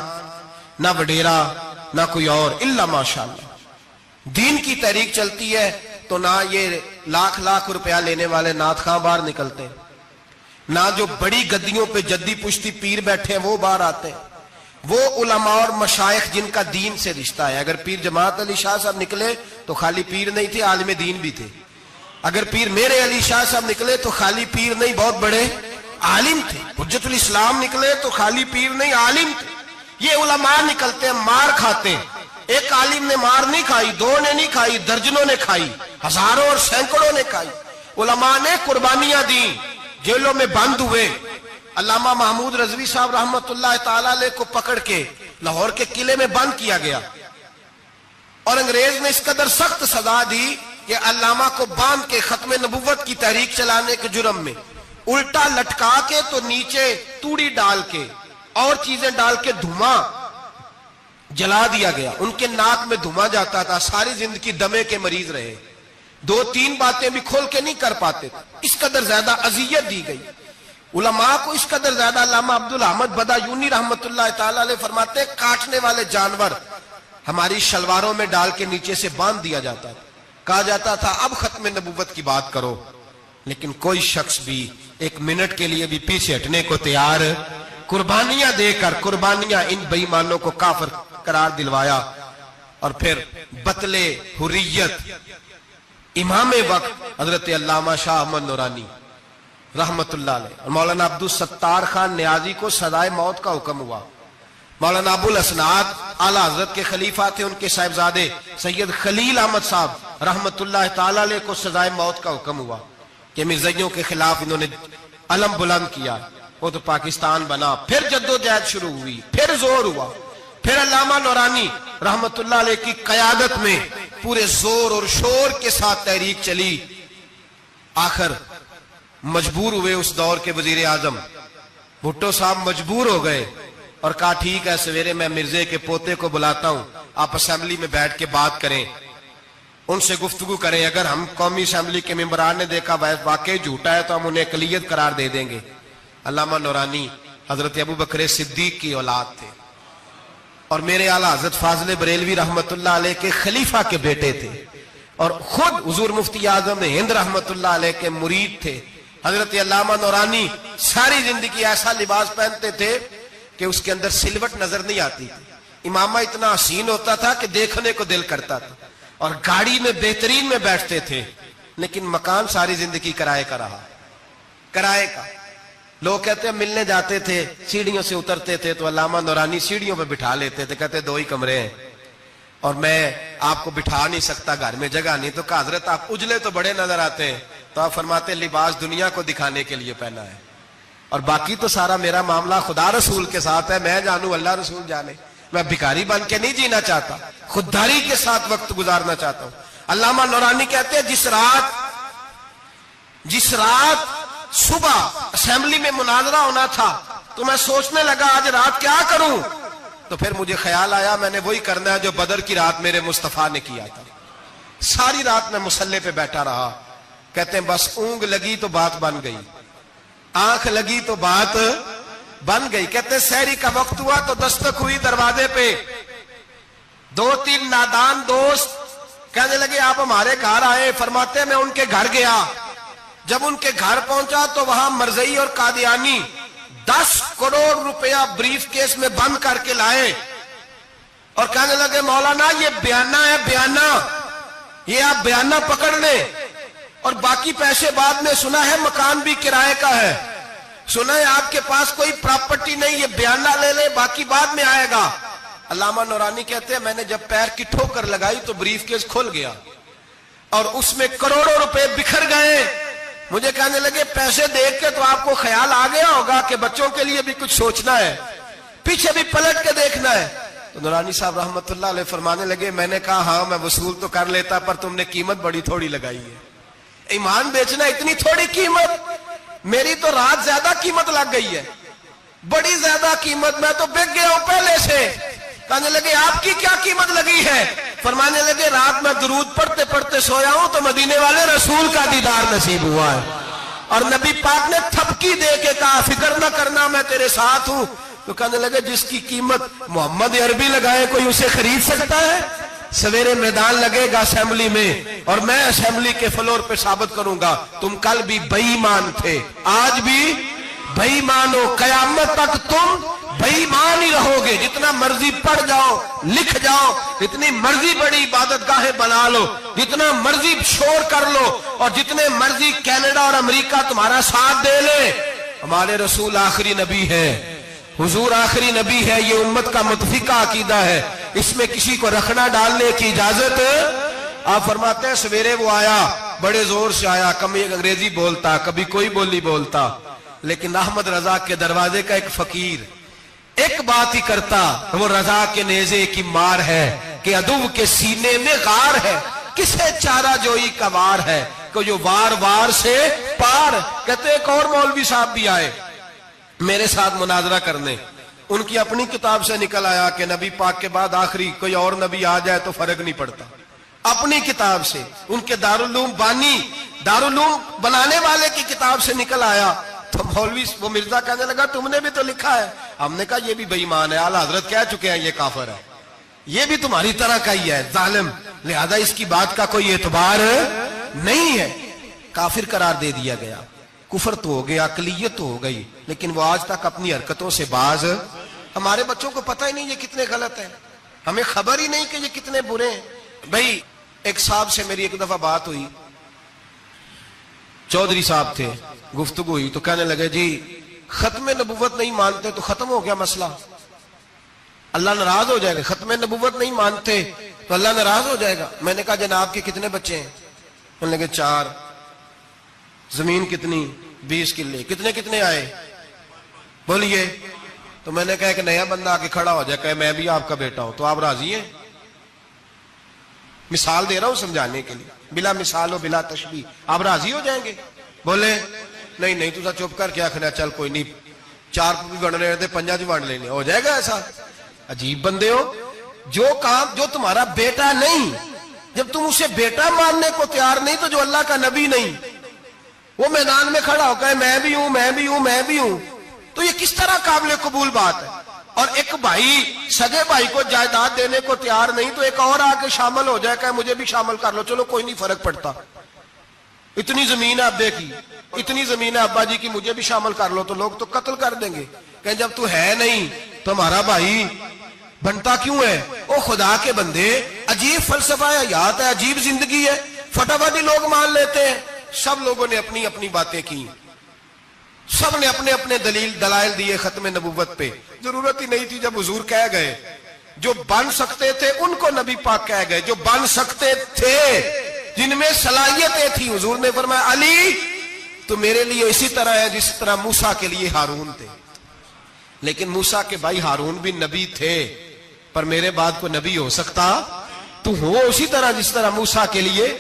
A: نہ وڈیرا، نہ کوئی اور، الا ماشاءاللہ۔ دین کی تحریک چلتی ہے تو نہ یہ لاکھ روپیہ لینے والے نعت خواں باہر نکلتے ہیں، نہ جو بڑی گدیوں پہ جدی پشتی پیر بیٹھے ہیں وہ باہر آتے ہیں، وہ علماء اور مشائخ جن کا دین سے رشتہ ہے۔ اگر پیر جماعت علی شاہ صاحب نکلے تو خالی پیر نہیں تھے، عالم دین بھی تھے۔ اگر پیر میرے علی شاہ صاحب نکلے تو خالی پیر نہیں، بہت بڑے عالم تھے. حجت الاسلام نکلے تو خالی پیر نہیں، عالم تھے. یہ علماء نکلتے ہیں مار کھاتے ہیں. ایک عالم نے مار نہیں کھائی، دو نے نہیں کھائی، درجنوں نے کھائی، ہزاروں اور سینکڑوں نے کھائی. علماء نے قربانیاں دی، جیلوں میں بند ہوئے. علامہ محمود رضوی صاحب رحمت اللہ تعالی علیہ کو پکڑ کے لاہور کے قلعے میں بند کیا گیا اور انگریز نے اس قدر سخت سزا دی کہ علامہ کو باندھ کے ختم نبوت کی تحریک چلانے کے جرم میں الٹا لٹکا کے تو نیچے توڑی ڈال کے اور چیزیں ڈال کے دھواں جلا دیا گیا. ان کے ناک میں دھواں جاتا تھا. ساری زندگی دمے کے مریض رہے. 2-3 باتیں بھی کھول کے نہیں کر پاتے. اس قدر زیادہ اذیت دی گئی علماء کو، اس قدر زیادہ. علامہ عبدالحمد بدایونی رحمت اللہ تعالی علیہ فرماتے ہیں کاٹنے والے جانور ہماری شلواروں میں ڈال کے نیچے سے باندھ دیا جاتا تھا. کہا جاتا تھا اب ختم نبوت کی بات کرو، لیکن کوئی شخص بھی ایک منٹ کے لیے بھی پیچھے ہٹنے کو تیار. قربانیاں دے کر قربانیاں ان بے ایمانوں کو کافر قرار دلوایا. اور پھر بطلے حریت امام وقت حضرت علامہ شاہ احمد نورانی رحمت اللہ علیہ اور مولانا عبدالستار خان نیازی کو سزائے موت کا حکم ہوا. مولانا ابو الاسناد اعلیٰ حضرت کے خلیفہ تھے، ان کے صاحبزادے سید خلیل احمد صاحب رحمت اللہ تعالی علیہ کو سزائے موت کا حکم ہوا کہ مرزائیوں کے خلاف انہوں نے علم بلند کیا. وہ تو پاکستان بنا. پھر جدوجہد شروع ہوئی، پھر زور ہوا. پھر علامہ نورانی رحمت اللہ علیہ کی قیادت میں پورے زور اور شور کے ساتھ تحریک چلی. آخر مجبور ہوئے اس دور کے وزیر اعظم بھٹو صاحب مجبور ہو گئے اور کہا ٹھیک ہے سویرے میں مرزے کے پوتے کو بلاتا ہوں، آپ اسمبلی میں بیٹھ کے بات کریں، ان سے گفتگو کریں. اگر ہم قومی اسمبلی کے ممبران نے دیکھا واقعی جھوٹا ہے تو ہم انہیں اقلیت قرار دے دیں گے. علامہ نورانی حضرت ابو بکر صدیق کی اولاد تھے اور میرے اعلیٰ حضرت فاضل بریلوی رحمت اللہ علیہ کے خلیفہ کے بیٹے تھے اور خود حضور مفتی اعظم ہند رحمت اللہ علیہ کے مرید تھے. حضرت علامہ نورانی ساری زندگی ایسا لباس پہنتے تھے کہ اس کے اندر سلوٹ نظر نہیں آتی تھی. امامہ اتنا حسین ہوتا تھا کہ دیکھنے کو دل کرتا تھا اور گاڑی میں بہترین میں بیٹھتے تھے. لیکن مکان ساری زندگی کرائے کا رہا، کرائے کا. لوگ کہتے ہیں ملنے جاتے تھے سیڑھیوں سے اترتے تھے تو علامہ نورانی سیڑھیوں پہ بٹھا لیتے تھے، کہتے 2 ہی کمرے ہیں اور میں آپ کو بٹھا نہیں سکتا، گھر میں جگہ نہیں. تو کہا حضرت آپ اجلے تو بڑے نظر آتے ہیں. تو آپ فرماتے لباس دنیا کو دکھانے کے لیے پہنا ہے اور باقی تو سارا میرا معاملہ خدا رسول کے ساتھ ہے. میں جانوں اللہ رسول جانے. میں بھکاری بن کے نہیں جینا چاہتا، خودداری کے ساتھ وقت گزارنا چاہتا ہوں. علامہ نورانی کہتے ہیں جس رات صبح اسمبلی میں مناظرہ ہونا تھا تو میں سوچنے لگا آج رات کیا کروں. تو پھر مجھے خیال آیا میں نے وہی کرنا ہے جو بدر کی رات میرے مصطفیٰ نے کیا تھا. ساری رات میں مصلے پہ بیٹھا رہا. کہتے ہیں بس اونگ لگی تو بات بن گئی، آنکھ لگی تو بات بن گئی. کہتے ہیں سحری کا وقت ہوا تو دستک ہوئی دروازے پہ. 2-3 نادان دوست کہنے لگے آپ ہمارے گھر آئے. فرماتے ہیں میں ان کے گھر گیا. جب ان کے گھر پہنچا تو وہاں مرزئی اور قادیانی 10 کروڑ روپیہ بریف کیس میں بند کر کے لائے اور کہنے لگے مولانا یہ بیانہ ہے، بیانہ، یہ آپ بیانہ پکڑ لیں اور باقی پیسے بعد میں. سنا ہے مکان بھی کرائے کا ہے، سنا ہے آپ کے پاس کوئی پراپرٹی نہیں، یہ بیانہ لے لے باقی بعد میں آئے گا. علامہ نورانی کہتے ہیں میں نے جب پیر کی ٹھوکر لگائی تو بریف کیس کھل گیا اور اس میں کروڑوں روپے بکھر گئے. مجھے کہنے لگے پیسے دیکھ کے تو آپ کو خیال آ گیا ہوگا کہ بچوں کے لیے بھی کچھ سوچنا ہے، پیچھے بھی پلٹ کے دیکھنا ہے. تو نورانی صاحب رحمت اللہ علیہ فرمانے لگے میں نے کہا ہاں میں وصول تو کر لیتا پر تم نے قیمت بڑی تھوڑی لگائی ہے. ایمان بیچنا اتنی تھوڑی قیمت؟ میری تو رات زیادہ قیمت لگ گئی ہے، بڑی زیادہ قیمت. میں تو بک گیا ہوں پہلے سے. کہنے لگے آپ کی کیا قیمت لگی ہے؟ فرمانے لگے رات میں درود پڑھتے پڑھتے سویا ہوں تو مدینے والے رسول کا دیدار نصیب ہوا ہے اور نبی پاک نے تھپکی دے کے کہا فکر نہ کرنا میں تیرے ساتھ ہوں. تو کہنے لگے جس کی قیمت محمد عربی لگائے کوئی اسے خرید سکتا ہے؟ سویرے میدان لگے گا اسمبلی میں اور میں اسمبلی کے فلور پہ ثابت کروں گا تم کل بھی بے ایمان تھے، آج بھی بے ایمان ہو، قیامت تک تم بے ایمان ہی رہو گے. جتنا مرضی پڑھ جاؤ، لکھ جاؤ، جتنی مرضی بڑی عبادت گاہیں بنا لو، جتنا مرضی شور کر لو اور جتنے مرضی کینیڈا اور امریکہ تمہارا ساتھ دے لے ہمارے رسول آخری نبی ہے، حضور آخری نبی ہے، یہ امت کا متفقہ عقیدہ ہے، اس میں کسی کو رکھنا ڈالنے کی اجازت۔ آپ فرماتے ہیں سویرے وہ آیا، بڑے زور سے آیا، کبھی انگریزی بولتا، کبھی کوئی بولی بولتا، لیکن احمد رضا کے دروازے کا ایک فقیر ایک بات ہی کرتا، وہ رضا کے نیزے کی مار ہے کہ عدو کے سینے میں غار ہے، کسے چارہ جوئی کا وار ہے کہ جو وار وار سے پار۔ کہتے ایک اور مولوی صاحب بھی آئے میرے ساتھ مناظرہ کرنے، ان کی اپنی کتاب سے نکل آیا کہ نبی پاک کے بعد آخری کوئی اور نبی آ جائے تو فرق نہیں پڑتا، اپنی کتاب سے، ان کے دارالعلوم بانی، دارالعلوم بنانے والے کی کتاب سے نکل آیا۔ تو مولوی وہ مرزا کہنے لگا تم نے بھی تو لکھا ہے، ہم نے کہا یہ بھی بے ایمان ہے، اعلیٰ حضرت کہہ چکے ہیں یہ کافر ہے، یہ بھی تمہاری طرح کا ہی ہے ظالم، لہذا اس کی بات کا کوئی اعتبار نہیں ہے، کافر قرار دے دیا گیا۔ کفر تو ہو گیا، اقلیت تو ہو گئی، لیکن وہ آج تک اپنی حرکتوں سے باز۔ ہمارے بچوں کو پتہ ہی نہیں یہ کتنے غلط ہیں، ہمیں خبر ہی نہیں کہ یہ کتنے برے ہیں۔ بھائی ایک صاحب سے میری ایک دفعہ بات ہوئی، چودھری صاحب تھے، گفتگو ہوئی تو کہنے لگے جی ختم نبوت نہیں مانتے تو ختم ہو گیا مسئلہ، اللہ ناراض ہو جائے گا، ختم نبوت نہیں مانتے تو اللہ ناراض ہو جائے گا۔ میں نے کہا جناب کے کتنے بچے ہیں؟ انہوں نے کہا 4۔ زمین کتنی؟ 20 کلے۔ کتنے کتنے آئے بولیے؟ تو میں نے کہا کہ نیا بندہ آ کے کھڑا ہو جائے کہ میں بھی آپ کا بیٹا ہوں تو آپ راضی ہیں؟ مثال دے رہا ہوں سمجھانے کے لیے، بلا مثال و بلا تشبیہ، آپ راضی ہو جائیں گے؟ بولے نہیں نہیں، تو چپ کر کیا کھنا، چل کوئی نہیں، 4 بھی بن رہے تھے 5 بھی بن لینے، ہو جائے گا ایسا؟ عجیب بندے ہو، جو کام جو تمہارا بیٹا نہیں، جب تم اسے بیٹا ماننے کو تیار نہیں تو جو اللہ کا نبی نہیں، وہ میدان میں کھڑا ہو کہ میں بھی ہوں میں بھی ہوں میں بھی ہوں، تو یہ کس طرح قابل قبول بات ہے؟ اور ایک بھائی سگے بھائی کو جائیداد دینے کو تیار نہیں تو ایک اور آ کے شامل ہو جائے کہ مجھے بھی شامل کر لو، چلو کوئی نہیں فرق پڑتا، اتنی زمین ہے ابے کی، اتنی زمین ہے ابا جی کی، مجھے بھی شامل کر لو، تو لوگ تو قتل کر دیں گے کہ جب تو ہے نہیں تو ہمارا بھائی بنتا کیوں ہے؟ او خدا کے بندے، عجیب فلسفہ حیات ہے، عجیب زندگی ہے، فٹافٹ لوگ مان لیتے ہیں۔ سب لوگوں نے اپنی اپنی باتیں کی، سب نے اپنے اپنے دلائل دیے ختم نبوت پہ، ضرورت ہی نہیں تھی، جب حضور کہہ گئے، جو بن سکتے تھے ان کو نبی پاک کہہ گئے، جو بن سکتے تھے جن میں صلاحیتیں تھی، حضور نے فرمایا علی تو میرے لیے اسی طرح ہے جس طرح موسیٰ کے لیے ہارون تھے، لیکن موسیٰ کے بھائی ہارون بھی نبی تھے، پر میرے بعد کو نبی ہو سکتا تو ہو اسی طرح جس طرح موسیٰ کے لیے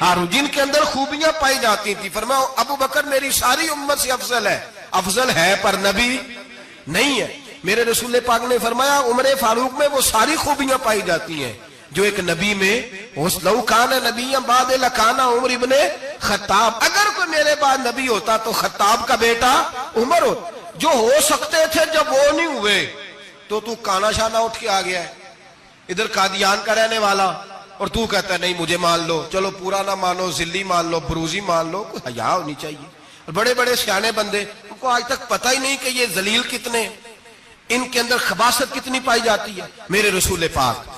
A: ہارون، جن کے اندر خوبیاں پائی جاتی تھی۔ فرمایا ابو بکر میری ساری امت سے افضل ہے پر نبی نہیں ہے۔ میرے رسول پاک نے فرمایا عمر فاروق میں وہ ساری خوبیاں پائی جاتی ہیں جو ایک نبی میں، لو کان نبی بعد لکان عمر ابن خطاب، اگر کوئی میرے بعد نبی ہوتا تو خطاب کا بیٹا عمر ہو، جو ہو سکتے تھے جب وہ نہیں ہوئے تو کانا شانہ اٹھ کے آ گیا ہے، ادھر قادیان کا رہنے والا، اور تو کہتا ہے نہیں مجھے مان لو، چلو پورا نہ مانو، ذلی مان لو، بروزی مان لو، کوئی حیا ہونی چاہیے۔ اور بڑے بڑے سیانے بندے، ان کو آج تک پتہ ہی نہیں کہ یہ ذلیل کتنے، ان کے اندر خباثت کتنی پائی جاتی ہے۔ میرے رسول پاک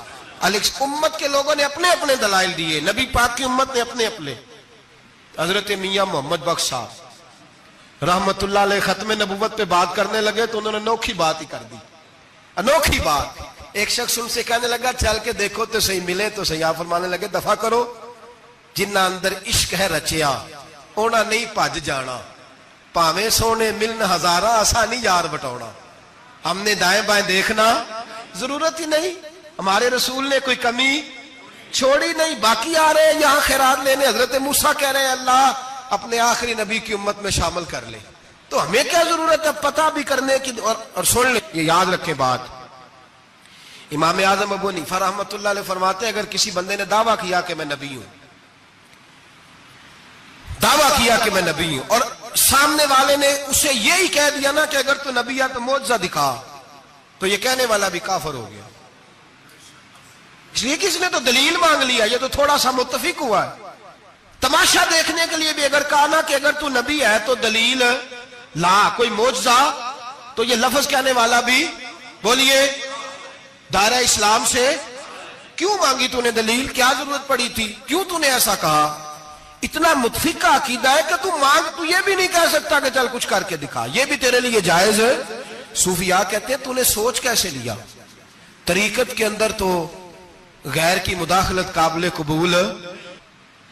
A: امت کے لوگوں نے اپنے اپنے دلائل دیے، نبی پاک کی امت نے اپنے اپنے۔ حضرت میاں محمد بخش صاحب رحمت اللہ علیہ ختم نبوت پہ بات کرنے لگے تو انہوں نے انوکھی بات ہی کر دی، انوکھی بات۔ ایک شخص ان سے کہنے لگا چل کے دیکھو تو صحیح، ملے تو صحیح۔ آپ فرمانے لگے دفع کرو، جنہ اندر عشق ہے رچیا اونا نہیں پج جانا، پاویں سونے ملن ہزارہ آسانی یار بٹونا۔ ہم نے دائیں بائیں دیکھنا ضرورت ہی نہیں، ہمارے رسول نے کوئی کمی چھوڑی نہیں، باقی آ رہے ہیں یہاں خیرات لینے۔ حضرت موسیٰ کہہ رہے ہیں اللہ اپنے آخری نبی کی امت میں شامل کر لے، تو ہمیں کیا ضرورت ہے پتہ بھی کرنے کی؟ اور سن لیں، یہ یاد رکھیں بات، امام اعظم ابو حنیفہ رحمۃ اللہ علیہ فرماتے ہیں اگر کسی بندے نے دعویٰ کیا کہ میں نبی ہوں، دعویٰ کیا کہ میں نبی ہوں، اور سامنے والے نے اسے یہی کہہ دیا نا کہ اگر تو نبی ہے تو معجزہ دکھا، تو یہ کہنے والا بھی کافر ہو گیا، اس لیے کہ اس نے تو دلیل مانگ لیا، یہ تو تھوڑا سا متفق ہوا ہے۔ تماشا دیکھنے کے لیے بھی اگر کہا نا کہ اگر تو نبی ہے تو دلیل لا، کوئی معجزہ، تو یہ لفظ کہنے والا بھی بولیے دائرہ اسلام سے کیوں مانگی تو نے دلیل؟ کیا ضرورت پڑی تھی؟ کیوں تو نے ایسا کہا؟ اتنا متفقہ عقیدہ ہے کہ تو مانگ تو یہ بھی نہیں کہہ سکتا کہ چل کچھ کر کے دکھا، یہ بھی تیرے لیے جائز ہے۔ صوفیاء کہتے ہیں تو نے سوچ کیسے لیا؟ طریقت کے اندر تو غیر کی مداخلت قابل قبول،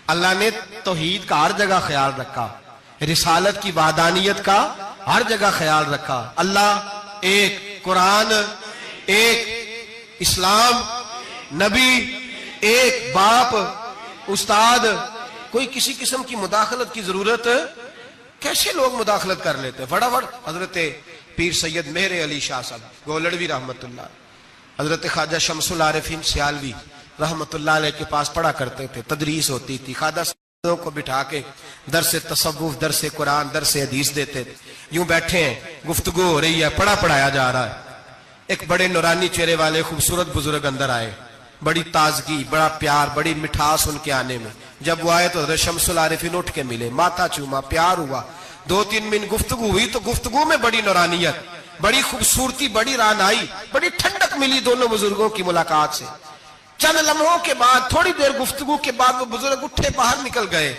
A: اللہ نے توحید کا ہر جگہ خیال رکھا، رسالت کی وحدانیت کا ہر جگہ خیال رکھا۔ اللہ ایک، قرآن ایک، اسلام، نبی ایک، باپ، استاد، کوئی کسی قسم کی مداخلت کی ضرورت، کیسے لوگ مداخلت کر لیتے ہیں؟ فٹافٹ حضرت پیر سید مہر علی شاہ صاحب گولڑوی رحمت اللہ، حضرت خواجہ شمس العارفین سیالوی رحمت اللہ علیہ کے پاس پڑھا کرتے تھے، تدریس ہوتی تھی، خواجہ صاحب کو بٹھا کے درس تصوف، درس قرآن، درس حدیث دیتے تھے۔ یوں بیٹھے ہیں، گفتگو ہو رہی ہے، پڑھایا جا رہا ہے، ایک بڑے نورانی چہرے والے خوبصورت بزرگ اندر آئے، بڑی تازگی، بڑا پیار، بڑی مٹھاس ان کے آنے میں۔ جب وہ آئے تو حضرت شمس العارفین اٹھ کے ملے، ماتھا چوما، پیار ہوا، 2-3 منٹ گفتگو ہوئی تو گفتگو میں بڑی نورانیت، بڑی خوبصورتی، بڑی رعنائی، بڑی ٹھنڈک ملی دونوں بزرگوں کی ملاقات سے۔ چند لمحوں کے بعد، تھوڑی دیر گفتگو کے بعد وہ بزرگ اٹھے باہر نکل گئے۔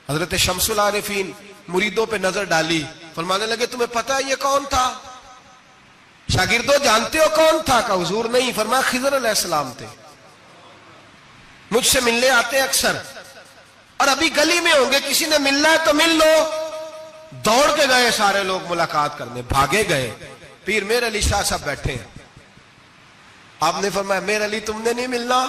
A: حضرت شمس العارفین مریدوں پہ نظر ڈالی، فرمانے لگے تمہیں پتہ ہے یہ کون تھا؟ شاگردوں جانتے ہو کون تھا؟ کہا حضور نہیں۔ فرمایا خضر علیہ السلام تھے، مجھ سے ملنے آتے اکثر، اور ابھی گلی میں ہوں گے، کسی نے ملنا ہے تو مل لو۔ دوڑ کے گئے سارے لوگ ملاقات کرنے، بھاگے گئے۔ پیر مہر علی شاہ صاحب بیٹھے ہیں، آپ نے فرمایا مہر علی تم نے نہیں ملنا؟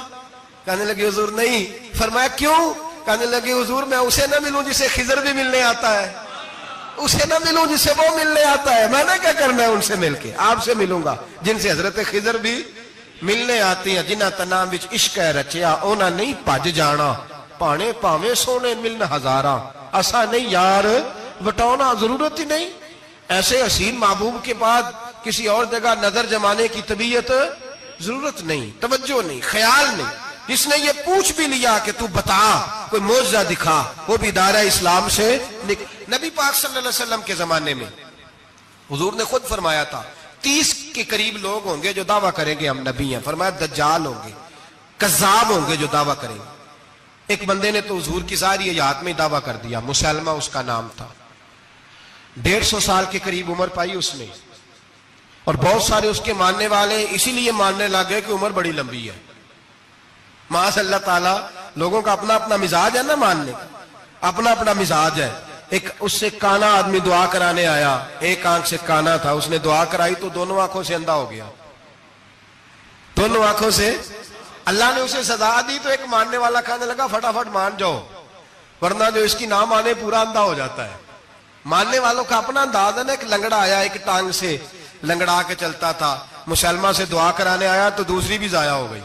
A: کہنے لگے حضور نہیں۔ فرمایا کیوں؟ کہنے لگے حضور میں اسے نہ ملوں جسے خضر بھی ملنے آتا ہے، اسے نہ ملوں جس سے وہ ملنے آتا ہے، میں نے کیا کرنا ہے ان سے مل کے؟ آپ سے ملوں گا جن سے حضرت خضر بھی ملنے آتی ہیں۔ جنہ تناں وچ عشق ہے رچیا، اونا نہیں بھج جانا، پانے پاویں سونے ملن ہزاراں، اسا نہیں یار وٹانا، ضرورت ہی نہیں۔ ایسے حسین محبوب کے بعد کسی اور جگہ نظر جمانے کی طبیعت، ضرورت نہیں، توجہ نہیں، خیال نہیں۔ جس نے یہ پوچھ بھی لیا کہ تو بتا، کوئی معجزہ دکھا، وہ بھی دائرہ اسلام سے نبی پاک صلی اللہ علیہ وسلم کے زمانے میں حضور نے خود فرمایا تھا 30 کے قریب لوگ ہوں گے جو دعویٰ کریں گے ہم نبی ہیں۔ فرمایا دجال ہوں گے، کذاب ہوں گے جو دعویٰ کریں گے۔ ایک بندے نے تو حضور کی ظاہری حیات میں دعویٰ کر دیا، مسلمہ اس کا نام تھا، 150 سال کے قریب عمر پائی اس نے، اور بہت سارے اس کے ماننے والے اسی لیے ماننے لگے کہ عمر بڑی لمبی ہے۔ معاذ اللہ تعالیٰ، لوگوں کا اپنا اپنا مزاج ہے نا، ماننے کا اپنا اپنا مزاج ہے۔ ایک اس سے کانا آدمی دعا کرانے آیا، ایک آنکھ سے کانا تھا، اس نے دعا کرائی تو دونوں آنکھوں سے اندھا ہو گیا، دونوں آنکھوں سے۔ اللہ نے اسے سزا دی تو ایک ماننے والا کہنے لگا فٹافٹ مان جاؤ، ورنہ جو اس کی نہ مانے پورا اندھا ہو جاتا ہے۔ ماننے والوں کا اپنا انداز ہے نا۔ ایک لنگڑا آیا، ایک ٹانگ سے لنگڑا کے چلتا تھا، مسلمہ سے دعا کرانے آیا تو دوسری بھی ضائع ہو گئی،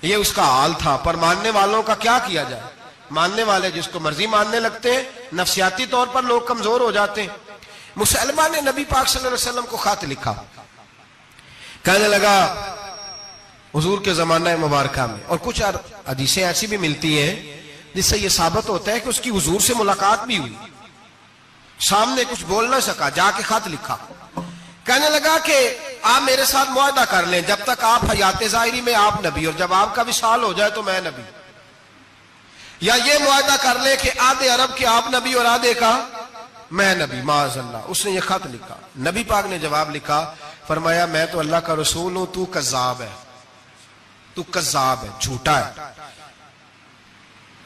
A: یہ اس کا حال تھا۔ پر ماننے والوں کا کیا کیا جائے؟ ماننے والے جس کو مرضی ماننے لگتے ہیں، نفسیاتی طور پر لوگ کمزور ہو جاتے ہیں۔ مسلمہ نے نبی پاک صلی اللہ علیہ وسلم کو خط لکھا، کہنے لگا حضور کے زمانہ مبارکہ میں، اور کچھ حدیثیں ایسی بھی ملتی ہیں جس سے یہ ثابت ہوتا ہے کہ اس کی حضور سے ملاقات بھی ہوئی، سامنے کچھ بول نہ سکا، جا کے خط لکھا، کہنے لگا کہ آپ میرے ساتھ معاہدہ کر لیں، جب تک آپ حیات ظاہری میں آپ نبی، اور جب آپ کا وصال ہو جائے تو میں نبی، یا یہ معاہدہ کر لیں کہ آدھے عرب کے آپ نبی اور آدھے کا میں نبی۔ معاذ اللہ، اس نے یہ خط لکھا۔ نبی پاک نے جواب لکھا، فرمایا میں تو اللہ کا رسول ہوں، تو کذاب ہے، تو کذاب ہے، جھوٹا ہے۔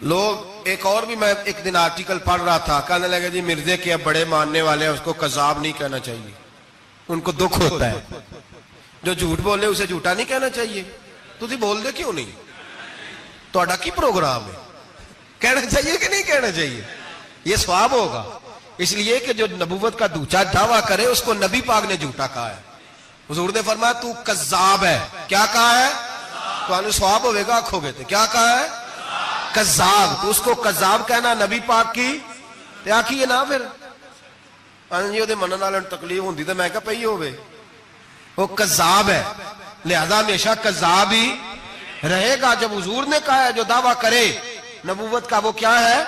A: لوگ ایک اور بھی، میں ایک دن آرٹیکل پڑھ رہا تھا، کہنے لگے جی مرزے کے اب بڑے ماننے والے ہیں، اس کو کذاب نہیں کہنا چاہیے، ان کو دکھ ہوتا ہے، جو جھوٹ بولے اسے جھوٹا نہیں کہنا چاہیے۔ تو تھی بول دے کیوں نہیں؟ تو اڈا کی پروگرام ہے، کہنا چاہیے کہ نہیں کہنا چاہیے؟ یہ ثواب ہوگا، اس لیے کہ جو نبوت کا دوچا دعویٰ کرے اس کو نبی پاک نے جھوٹا کہا ہے۔ حضور نے فرمایا تو کذاب ہے، کیا کہا ہے؟ تو آنے ثواب ہوئے گا، آنکھوں گے تھے، کیا کہا ہے؟ کذاب۔ تو اس کو کذاب کہنا نبی پاک کی کیا کی ہے نا، پھر جی وہ منن والے تکلیف ہوتی تو میں کہا پئی ہوئے، وہ کذاب ہے، لہذا ہمیشہ کذاب ہی رہے گا۔ جب حضور نے کہا ہے جو دعویٰ کرے نبوت کا وہ کیا ہے،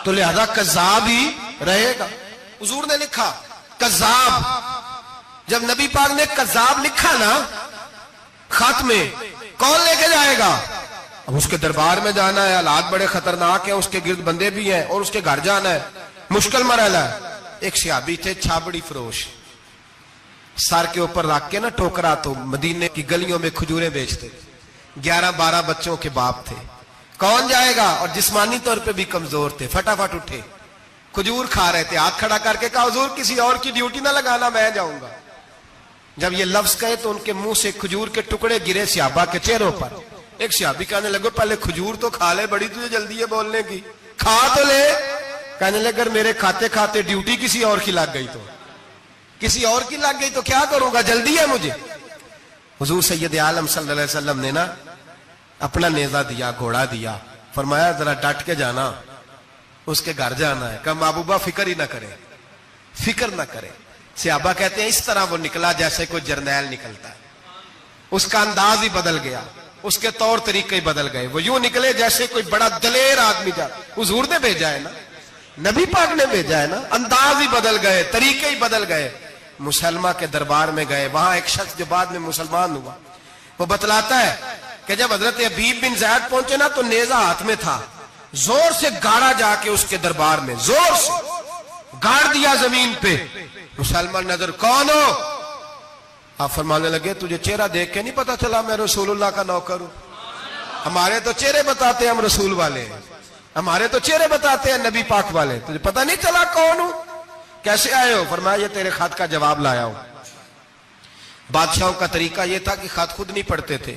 A: تو لہذا کذاب ہی رہے گا۔ حضور نے لکھا کذاب، جب نبی پاک نے کذاب لکھا نا خط میں، کون لے کے جائے گا؟ اب اس کے دربار میں جانا ہے، حالات بڑے خطرناک ہیں، اس کے گرد بندے بھی ہیں، اور اس کے گھر جانا ہے، مشکل مرحلہ ہے۔ ایک صحابی تھے چھابڑی فروش، سر کے اوپر رکھ کے نا ٹوکرا، تو مدینے کی گلیوں میں کھجوریں بیچتے، 11-12 بچوں کے باپ تھے۔ کون جائے گا؟ اور جسمانی طور پہ بھی کمزور تھے، فٹافٹ اٹھے، کھجور کھا رہے تھے، ہاتھ کھڑا کر کے کہا حضور کسی اور کی ڈیوٹی نہ لگانا، میں جاؤں گا۔ جب یہ لفظ کہے تو ان کے منہ سے کھجور کے ٹکڑے گرے صحابہ کے چہروں پر۔ ایک صحابی کہنے لگے پہلے کھجور تو کھا لے، بڑی تجھے جلدی ہے بولنے کی، کھا تو لے۔ کہنے لگے اگر میرے کھاتے کھاتے ڈیوٹی کسی اور کی لگ گئی تو، کسی اور کی لگ گئی تو کیا کروں گا، جلدی ہے مجھے۔ حضور سید عالم صلی اللہ علیہ وسلم نے نا اپنا نیزہ دیا، گھوڑا دیا، فرمایا ذرا ڈٹ کے جانا، اس کے گھر جانا ہے۔ کہا محبوبہ فکر ہی نہ کرے، فکر نہ کرے۔ صحابہ کہتے ہیں اس طرح وہ نکلا جیسے کوئی جرنیل نکلتا ہے، اس کا انداز ہی بدل گیا، اس کے طور طریقے ہی بدل گئے، وہ یوں نکلے جیسے کوئی بڑا دلیر آدمی جا۔ حضور نے بھیجا ہے نا، نبی پاک نے بھیجا ہے نا، انداز ہی بدل گئے، طریقے ہی بدل گئے۔ مسلمہ کے دربار میں گئے، وہاں ایک شخص جو بعد میں مسلمان ہوا، وہ بتلاتا ہے کہ جب حضرت حبیب بن زید پہنچے نا تو نیزہ ہاتھ میں تھا، زور سے گاڑا جا کے اس کے دربار میں، زور سے گاڑ دیا زمین پہ۔ مسلمان نظر، کون ہو؟ آپ فرمانے لگے تجھے چہرہ دیکھ کے نہیں پتا چلا میں رسول اللہ کا نوکر ہوں؟ ہمارے تو چہرے بتاتے ہیں ہم رسول والے ہیں، ہمارے تو چہرے بتاتے ہیں نبی پاک والے، تجھے پتہ نہیں چلا کون ہوں؟ کیسے آئے ہو؟ فرمایا یہ تیرے خط کا جواب لایا ہوں۔ بادشاہوں کا طریقہ یہ تھا کہ خط خود نہیں پڑھتے تھے،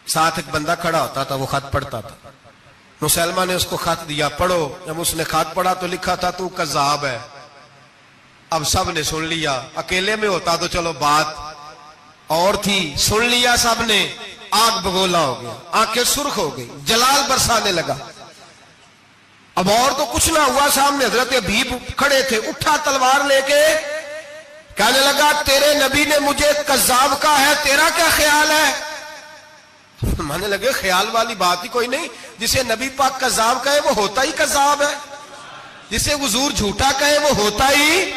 A: ساتھ ایک بندہ کھڑا ہوتا تھا، وہ خط پڑھتا تھا۔ مسلمہ نے اس کو خط دیا، پڑھو۔ جب اس نے خط پڑھا تو لکھا تھا تو کذاب ہے۔ اب سب نے سن لیا، اکیلے میں ہوتا تو چلو بات اور تھی، سن لیا سب نے، آگ بگولا ہو گیا، آنکھیں سرخ ہو گئی، جلال برسانے لگا۔ اب اور تو کچھ نہ ہوا، سامنے حضرت حبیب کھڑے تھے، اٹھا تلوار لے کے کہنے لگا تیرے نبی نے مجھے کذاب کہا ہے، تیرا کیا خیال ہے؟ مانے لگے خیال والی بات ہی کوئی نہیں، جسے نبی پاک کذاب کہے وہ ہوتا ہی کذاب ہے، جسے حضور جھوٹا کہے وہ ہوتا ہی۔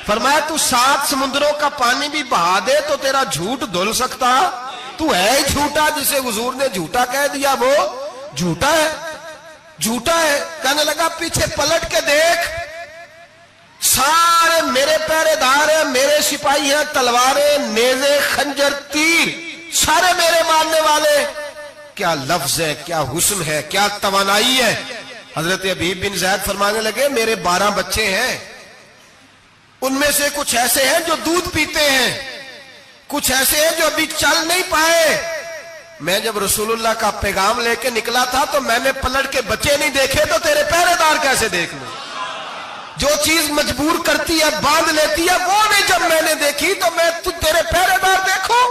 A: فرمایا تو 7 سمندروں کا پانی بھی بہا دے تو تیرا جھوٹ دھل سکتا، تو ہے ہی جھوٹا، جسے حضور نے جھوٹا کہہ دیا وہ جھوٹا ہے، جھوٹا ہے۔ کہنے لگا پیچھے پلٹ کے دیکھ، سارے میرے پہرے دار ہیں، میرے سپاہی ہیں، تلواریں، نیزے، خنجر، تیر، سارے میرے ماننے والے۔ کیا لفظ ہے، کیا حسن ہے، کیا توانائی ہے۔ حضرت حبیب بن زید فرمانے لگے میرے 12 بچے ہیں، ان میں سے کچھ ایسے ہیں جو دودھ پیتے ہیں، کچھ ایسے ہیں جو ابھی چل نہیں پائے۔ میں جب رسول اللہ کا پیغام لے کے نکلا تھا تو میں نے پلٹ کے بچے نہیں دیکھے تو تیرے پہرے دار کیسے دیکھ لوں؟ جو چیز مجبور کرتی ہے، باندھ لیتی ہے، وہ نہیں جب میں نے دیکھی تو میں تیرے پہرے دار دیکھوں؟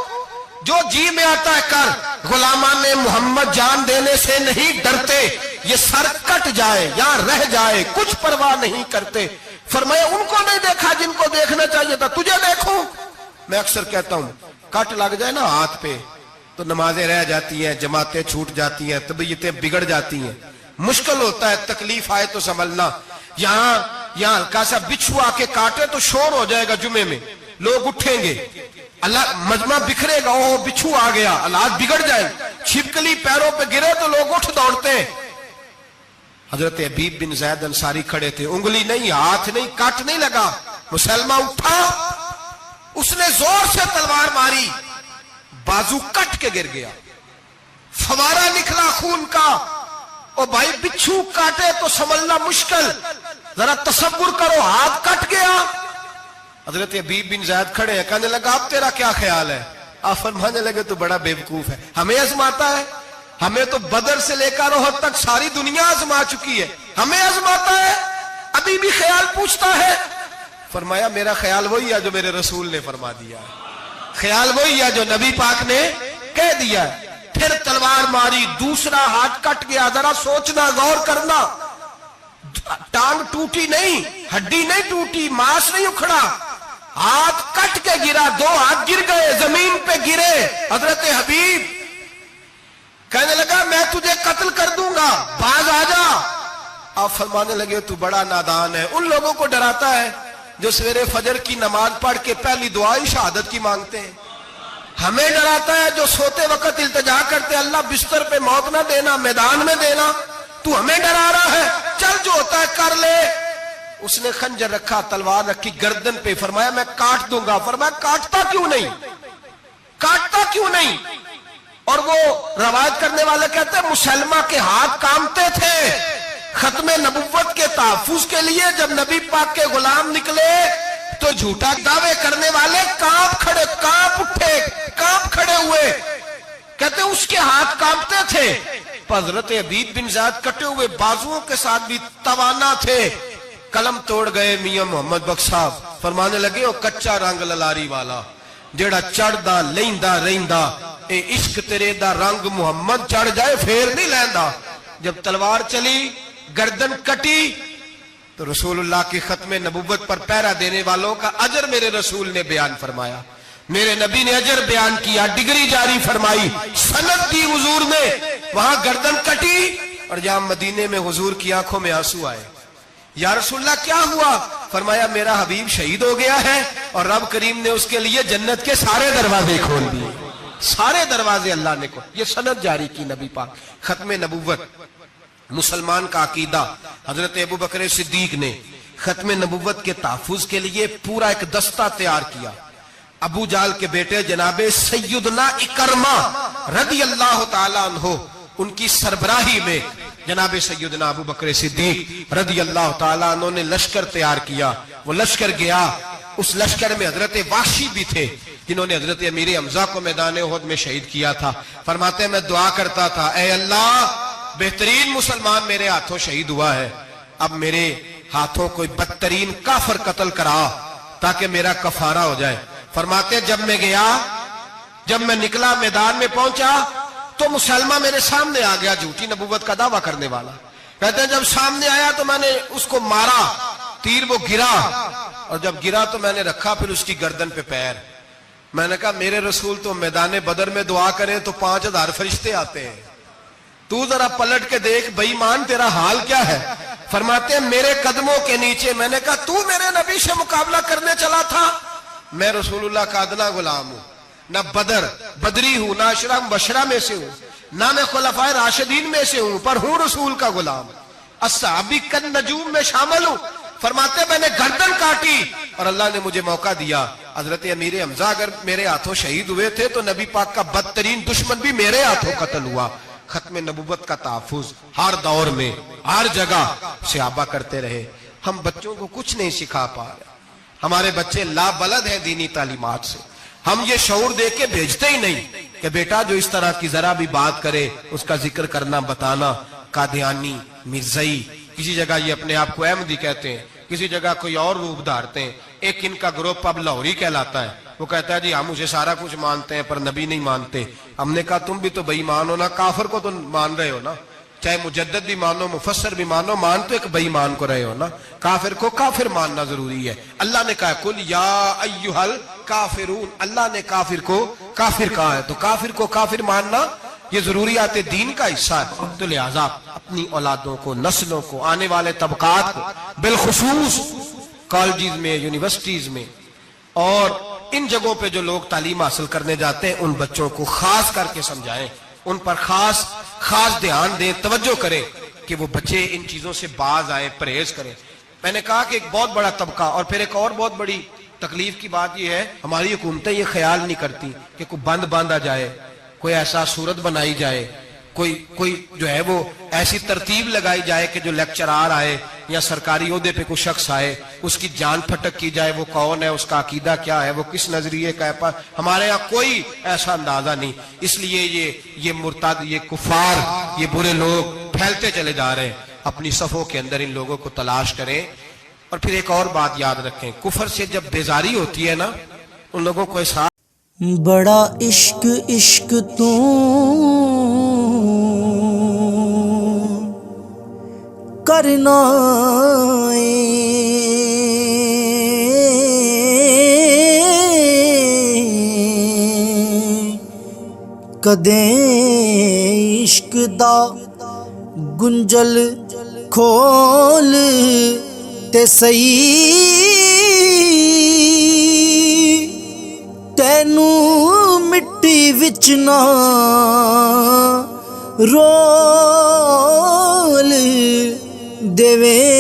A: جو جی میں آتا ہے کر، غلامان محمد جان دینے سے نہیں ڈرتے، یہ سر کٹ جائے یا رہ جائے کچھ پرواہ نہیں کرتے۔ فرمایا ان کو نہیں دیکھا جن کو دیکھنا چاہیے تھا، تجھے دیکھوں؟ میں اکثر کہتا ہوں کٹ لگ جائے نا ہاتھ پہ تو نمازیں رہ جاتی ہیں، جماعتیں چھوٹ جاتی ہیں، طبیعتیں بگڑ جاتی ہیں، مشکل ہوتا ہے، تکلیف آئے تو سنبھلنا۔ یہاں ہلکا سا بچھو آ کے کاٹے تو شور ہو جائے گا، جمعے میں لوگ اٹھیں گے، اللہ مجمع بکھرے گا، اوہ بچھو آ گیا، حالات بگڑ جائے، چھپکلی پیروں پہ گرے تو لوگ اٹھ دوڑتے ہیں۔ حضرت حبیب بن زید انصاری کھڑے تھے، انگلی نہیں، ہاتھ نہیں، کٹ نہیں لگا۔ مسلمہ اٹھا، اس نے زور سے تلوار ماری، بازو کٹ کے گر گیا، فوارہ نکلا خون کا۔ او بھائی بچھو کاٹے تو سنبھلنا مشکل، ذرا تصور کرو ہاتھ کٹ گیا۔ حضرت حبیب بن زید کھڑے ہیں، کہنے لگا اب تیرا کیا خیال ہے؟ آپ فرمانے لگے تو بڑا بیوقوف ہے، ہمیں آزماتا ہے، ہمیں تو بدر سے لے کر احد تک ساری دنیا آزما چکی ہے، ہمیں آزماتا ہے، ابھی بھی خیال پوچھتا ہے۔ فرمایا میرا خیال وہی ہے جو میرے رسول نے فرما دیا ہے، خیال وہی ہے جو نبی پاک نے کہہ دیا ہے۔ پھر تلوار ماری، دوسرا ہاتھ کٹ گیا، ذرا سوچنا، غور کرنا، ٹانگ ٹوٹی نہیں، ہڈی نہیں ٹوٹی، ماس نہیں اکھڑا، ہاتھ کٹ کے گرا، 2 ہاتھ گر گئے، زمین پہ گرے۔ حضرت حبیب کہنے لگا میں تجھے قتل کر دوں گا، باز آ جا۔ آپ فرمانے لگے تو بڑا نادان ہے، ان لوگوں کو ڈراتا ہے جو سویرے فجر کی نماز پڑھ کے پہلی دعا ہی شہادت کی مانگتے ہیں۔ ہمیں ڈراتا ہے جو سوتے وقت التجا کرتے اللہ بستر پہ موت نہ دینا، میدان میں دینا، تو ہمیں ڈرا رہا ہے، چل جو ہوتا ہے کر لے۔ اس نے خنجر رکھا، تلوار رکھی گردن پہ، فرمایا میں کاٹ دوں گا۔ فرمایا کاٹتا کیوں نہیں، کاٹتا کیوں نہیں؟ اور وہ روایت کرنے والے کہتے ہیں مسلمہ کے ہاتھ کامتے تھے ختم نبوت کے تحفظ کے لیے۔ جب نبی پاک کے غلام نکلے تو جھوٹا دعوے کرنے والے کانپ کھڑے ہوئے، کہتے اس کے ہاتھ کانپتے تھے۔ حضرت عبید بن زیاد کٹے ہوئے بازوؤں کے ساتھ بھی توانا تھے، قلم توڑ گئے میاں محمد بخش صاحب، فرمانے لگے او کچا رنگ للاری والا جیڑا چڑھدا لیندا رہندا، اے عشق تیرے دا رنگ محمد چڑھ جائے پھر نہیں لیندا۔ جب تلوار چلی، گردن کٹی، تو رسول اللہ کی ختم نبوت پر پہرا دینے والوں کا اجر میرے رسول نے بیان فرمایا، میرے نبی نے اجر بیان کیا، ڈگری جاری فرمائی، سند دی حضور نے۔ وہاں گردن کٹی اور جہاں مدینے میں حضور کی آنکھوں میں آنسو آئے۔ یا رسول اللہ کیا ہوا؟ فرمایا میرا حبیب شہید ہو گیا ہے اور رب کریم نے اس کے لیے جنت کے سارے دروازے کھول دیے، سارے دروازے اللہ نے کھول۔ یہ سند جاری کی نبی پاک۔ ختم نبوت مسلمان کا عقیدہ، حضرت ابو بکر صدیق نے ختم نبوت کے تحفظ کے لیے پورا ایک دستہ تیار کیا۔ ابو جال کے بیٹے جناب سیدنا اکرمہ رضی اللہ تعالیٰ عنہ، ان کی سربراہی میں جناب سیدنا ابو بکر صدیق رضی اللہ تعالیٰ عنہ نے لشکر تیار کیا۔ وہ لشکر گیا، اس لشکر میں حضرت وحشی بھی تھے جنہوں نے حضرت امیر حمزہ کو میدان احد میں شہید کیا تھا۔ فرماتے ہیں میں دعا کرتا تھا اے اللہ بہترین مسلمان میرے ہاتھوں شہید ہوا ہے، اب میرے ہاتھوں کوئی بدترین کافر قتل کرا تاکہ میرا کفارہ ہو جائے۔ فرماتے ہیں جب میں گیا، جب میں نکلا میدان میں پہنچا تو مسلمہ میرے سامنے آ گیا، جھوٹی نبوت کا دعویٰ کرنے والا۔ کہتے ہیں جب سامنے آیا تو میں نے اس کو مارا، تیر وہ گرا، اور جب گرا تو میں نے رکھا پھر اس کی گردن پہ پیر۔ میں نے کہا میرے رسول تو میدان بدر میں دعا کریں تو 5000 فرشتے آتے ہیں، تو ذرا پلٹ کے دیکھ بے ایمان تیرا حال کیا ہے۔ فرماتے ہیں میرے قدموں کے نیچے، میں نے کہا تو میرے نبی سے مقابلہ کرنے چلا تھا؟ میں رسول اللہ کا ادنا غلام ہوں، نہ بدری ہوں، نہ عشرہ مبشرہ میں سے ہوں، نہ میں خلفائے راشدین میں سے ہوں، پر ہوں رسول کا غلام، الصحابی کن نجوم میں شامل ہوں۔ فرماتے میں نے گردن کاٹی اور اللہ نے مجھے موقع دیا۔ حضرت امیر حمزہ اگر میرے ہاتھوں شہید ہوئے تھے تو نبی پاک کا بدترین دشمن بھی میرے ہاتھوں قتل ہوا۔ ختم نبوت کا تحفظ ہر دور میں ہر جگہ صحابہ کرتے رہے۔ ہم بچوں کو کچھ نہیں سکھا پا رہے، ہمارے بچے لا بلد ہیں دینی تعلیمات سے، ہم یہ شعور دے کے بھیجتے ہی نہیں کہ بیٹا جو اس طرح کی ذرا بھی بات کرے اس کا ذکر کرنا بتانا۔ قادیانی، مرزائی، کسی جگہ یہ اپنے آپ کو احمدی کہتے ہیں، کسی جگہ کوئی اور روپ دھارتے ہیں۔ ایک ان کا گروپ اب لاہوری کہلاتا ہے، وہ کہتا ہے جی ہم اسے سارا کچھ مانتے ہیں پر نبی نہیں مانتے۔ ہم نے کہا تم بھی تو بے ایمان ہو نا، کافر کو تو مان رہے ہو نا، چاہے مجدد بھی مانو مفسر بھی مانو، مان تو ایک بے ایمان کو رہے ہو نا، کافر کو کافر ماننا ضروری ہے۔ اللہ نے کہا کل یا ایھا الکافرون، اللہ نے کافر کو کافر کہا ہے تو کافر کو کافر ماننا یہ ضروریات دین کا حصہ ہے۔ تو لہذا اپنی اولادوں کو، نسلوں کو، آنے والے طبقات کو، بالخصوص کالجز میں، یونیورسٹیز میں اور ان جگہوں پہ جو لوگ تعلیم حاصل کرنے جاتے ہیں ان بچوں کو خاص کر کے سمجھائیں، ان پر خاص دھیان دیں، توجہ کریں کہ وہ بچے ان چیزوں سے باز آئیں، پرہیز کریں۔ میں نے کہا کہ ایک بہت بڑا طبقہ، اور پھر ایک اور بہت بڑی تکلیف کی بات یہ ہے ہماری حکومتیں یہ خیال نہیں کرتی کہ کوئی بند باندھا جائے، کوئی ایسا صورت بنائی جائے، کوئی جو ہے وہ ایسی ترتیب لگائی جائے کہ جو لیکچرار آئے یا سرکاری عہدے پہ کوئی شخص آئے اس کی جان پھٹک کی جائے، وہ کون ہے، اس کا عقیدہ کیا ہے، وہ کس نظریے کا ہے۔ ہمارے ہاں کوئی ایسا اندازہ نہیں، اس لیے یہ مرتد، یہ کفار، یہ برے لوگ پھیلتے چلے جا رہے ہیں۔ اپنی صفوں کے اندر ان لوگوں کو تلاش کریں۔ اور پھر ایک اور بات یاد رکھیں، کفر سے جب بیزاری ہوتی ہے نا، ان لوگوں کو احساس
B: بڑا عشق عشق تو کرنا کدیں عشق دا گنجل کھول تے سہی تینوں مٹ وچ نہ رول دیوے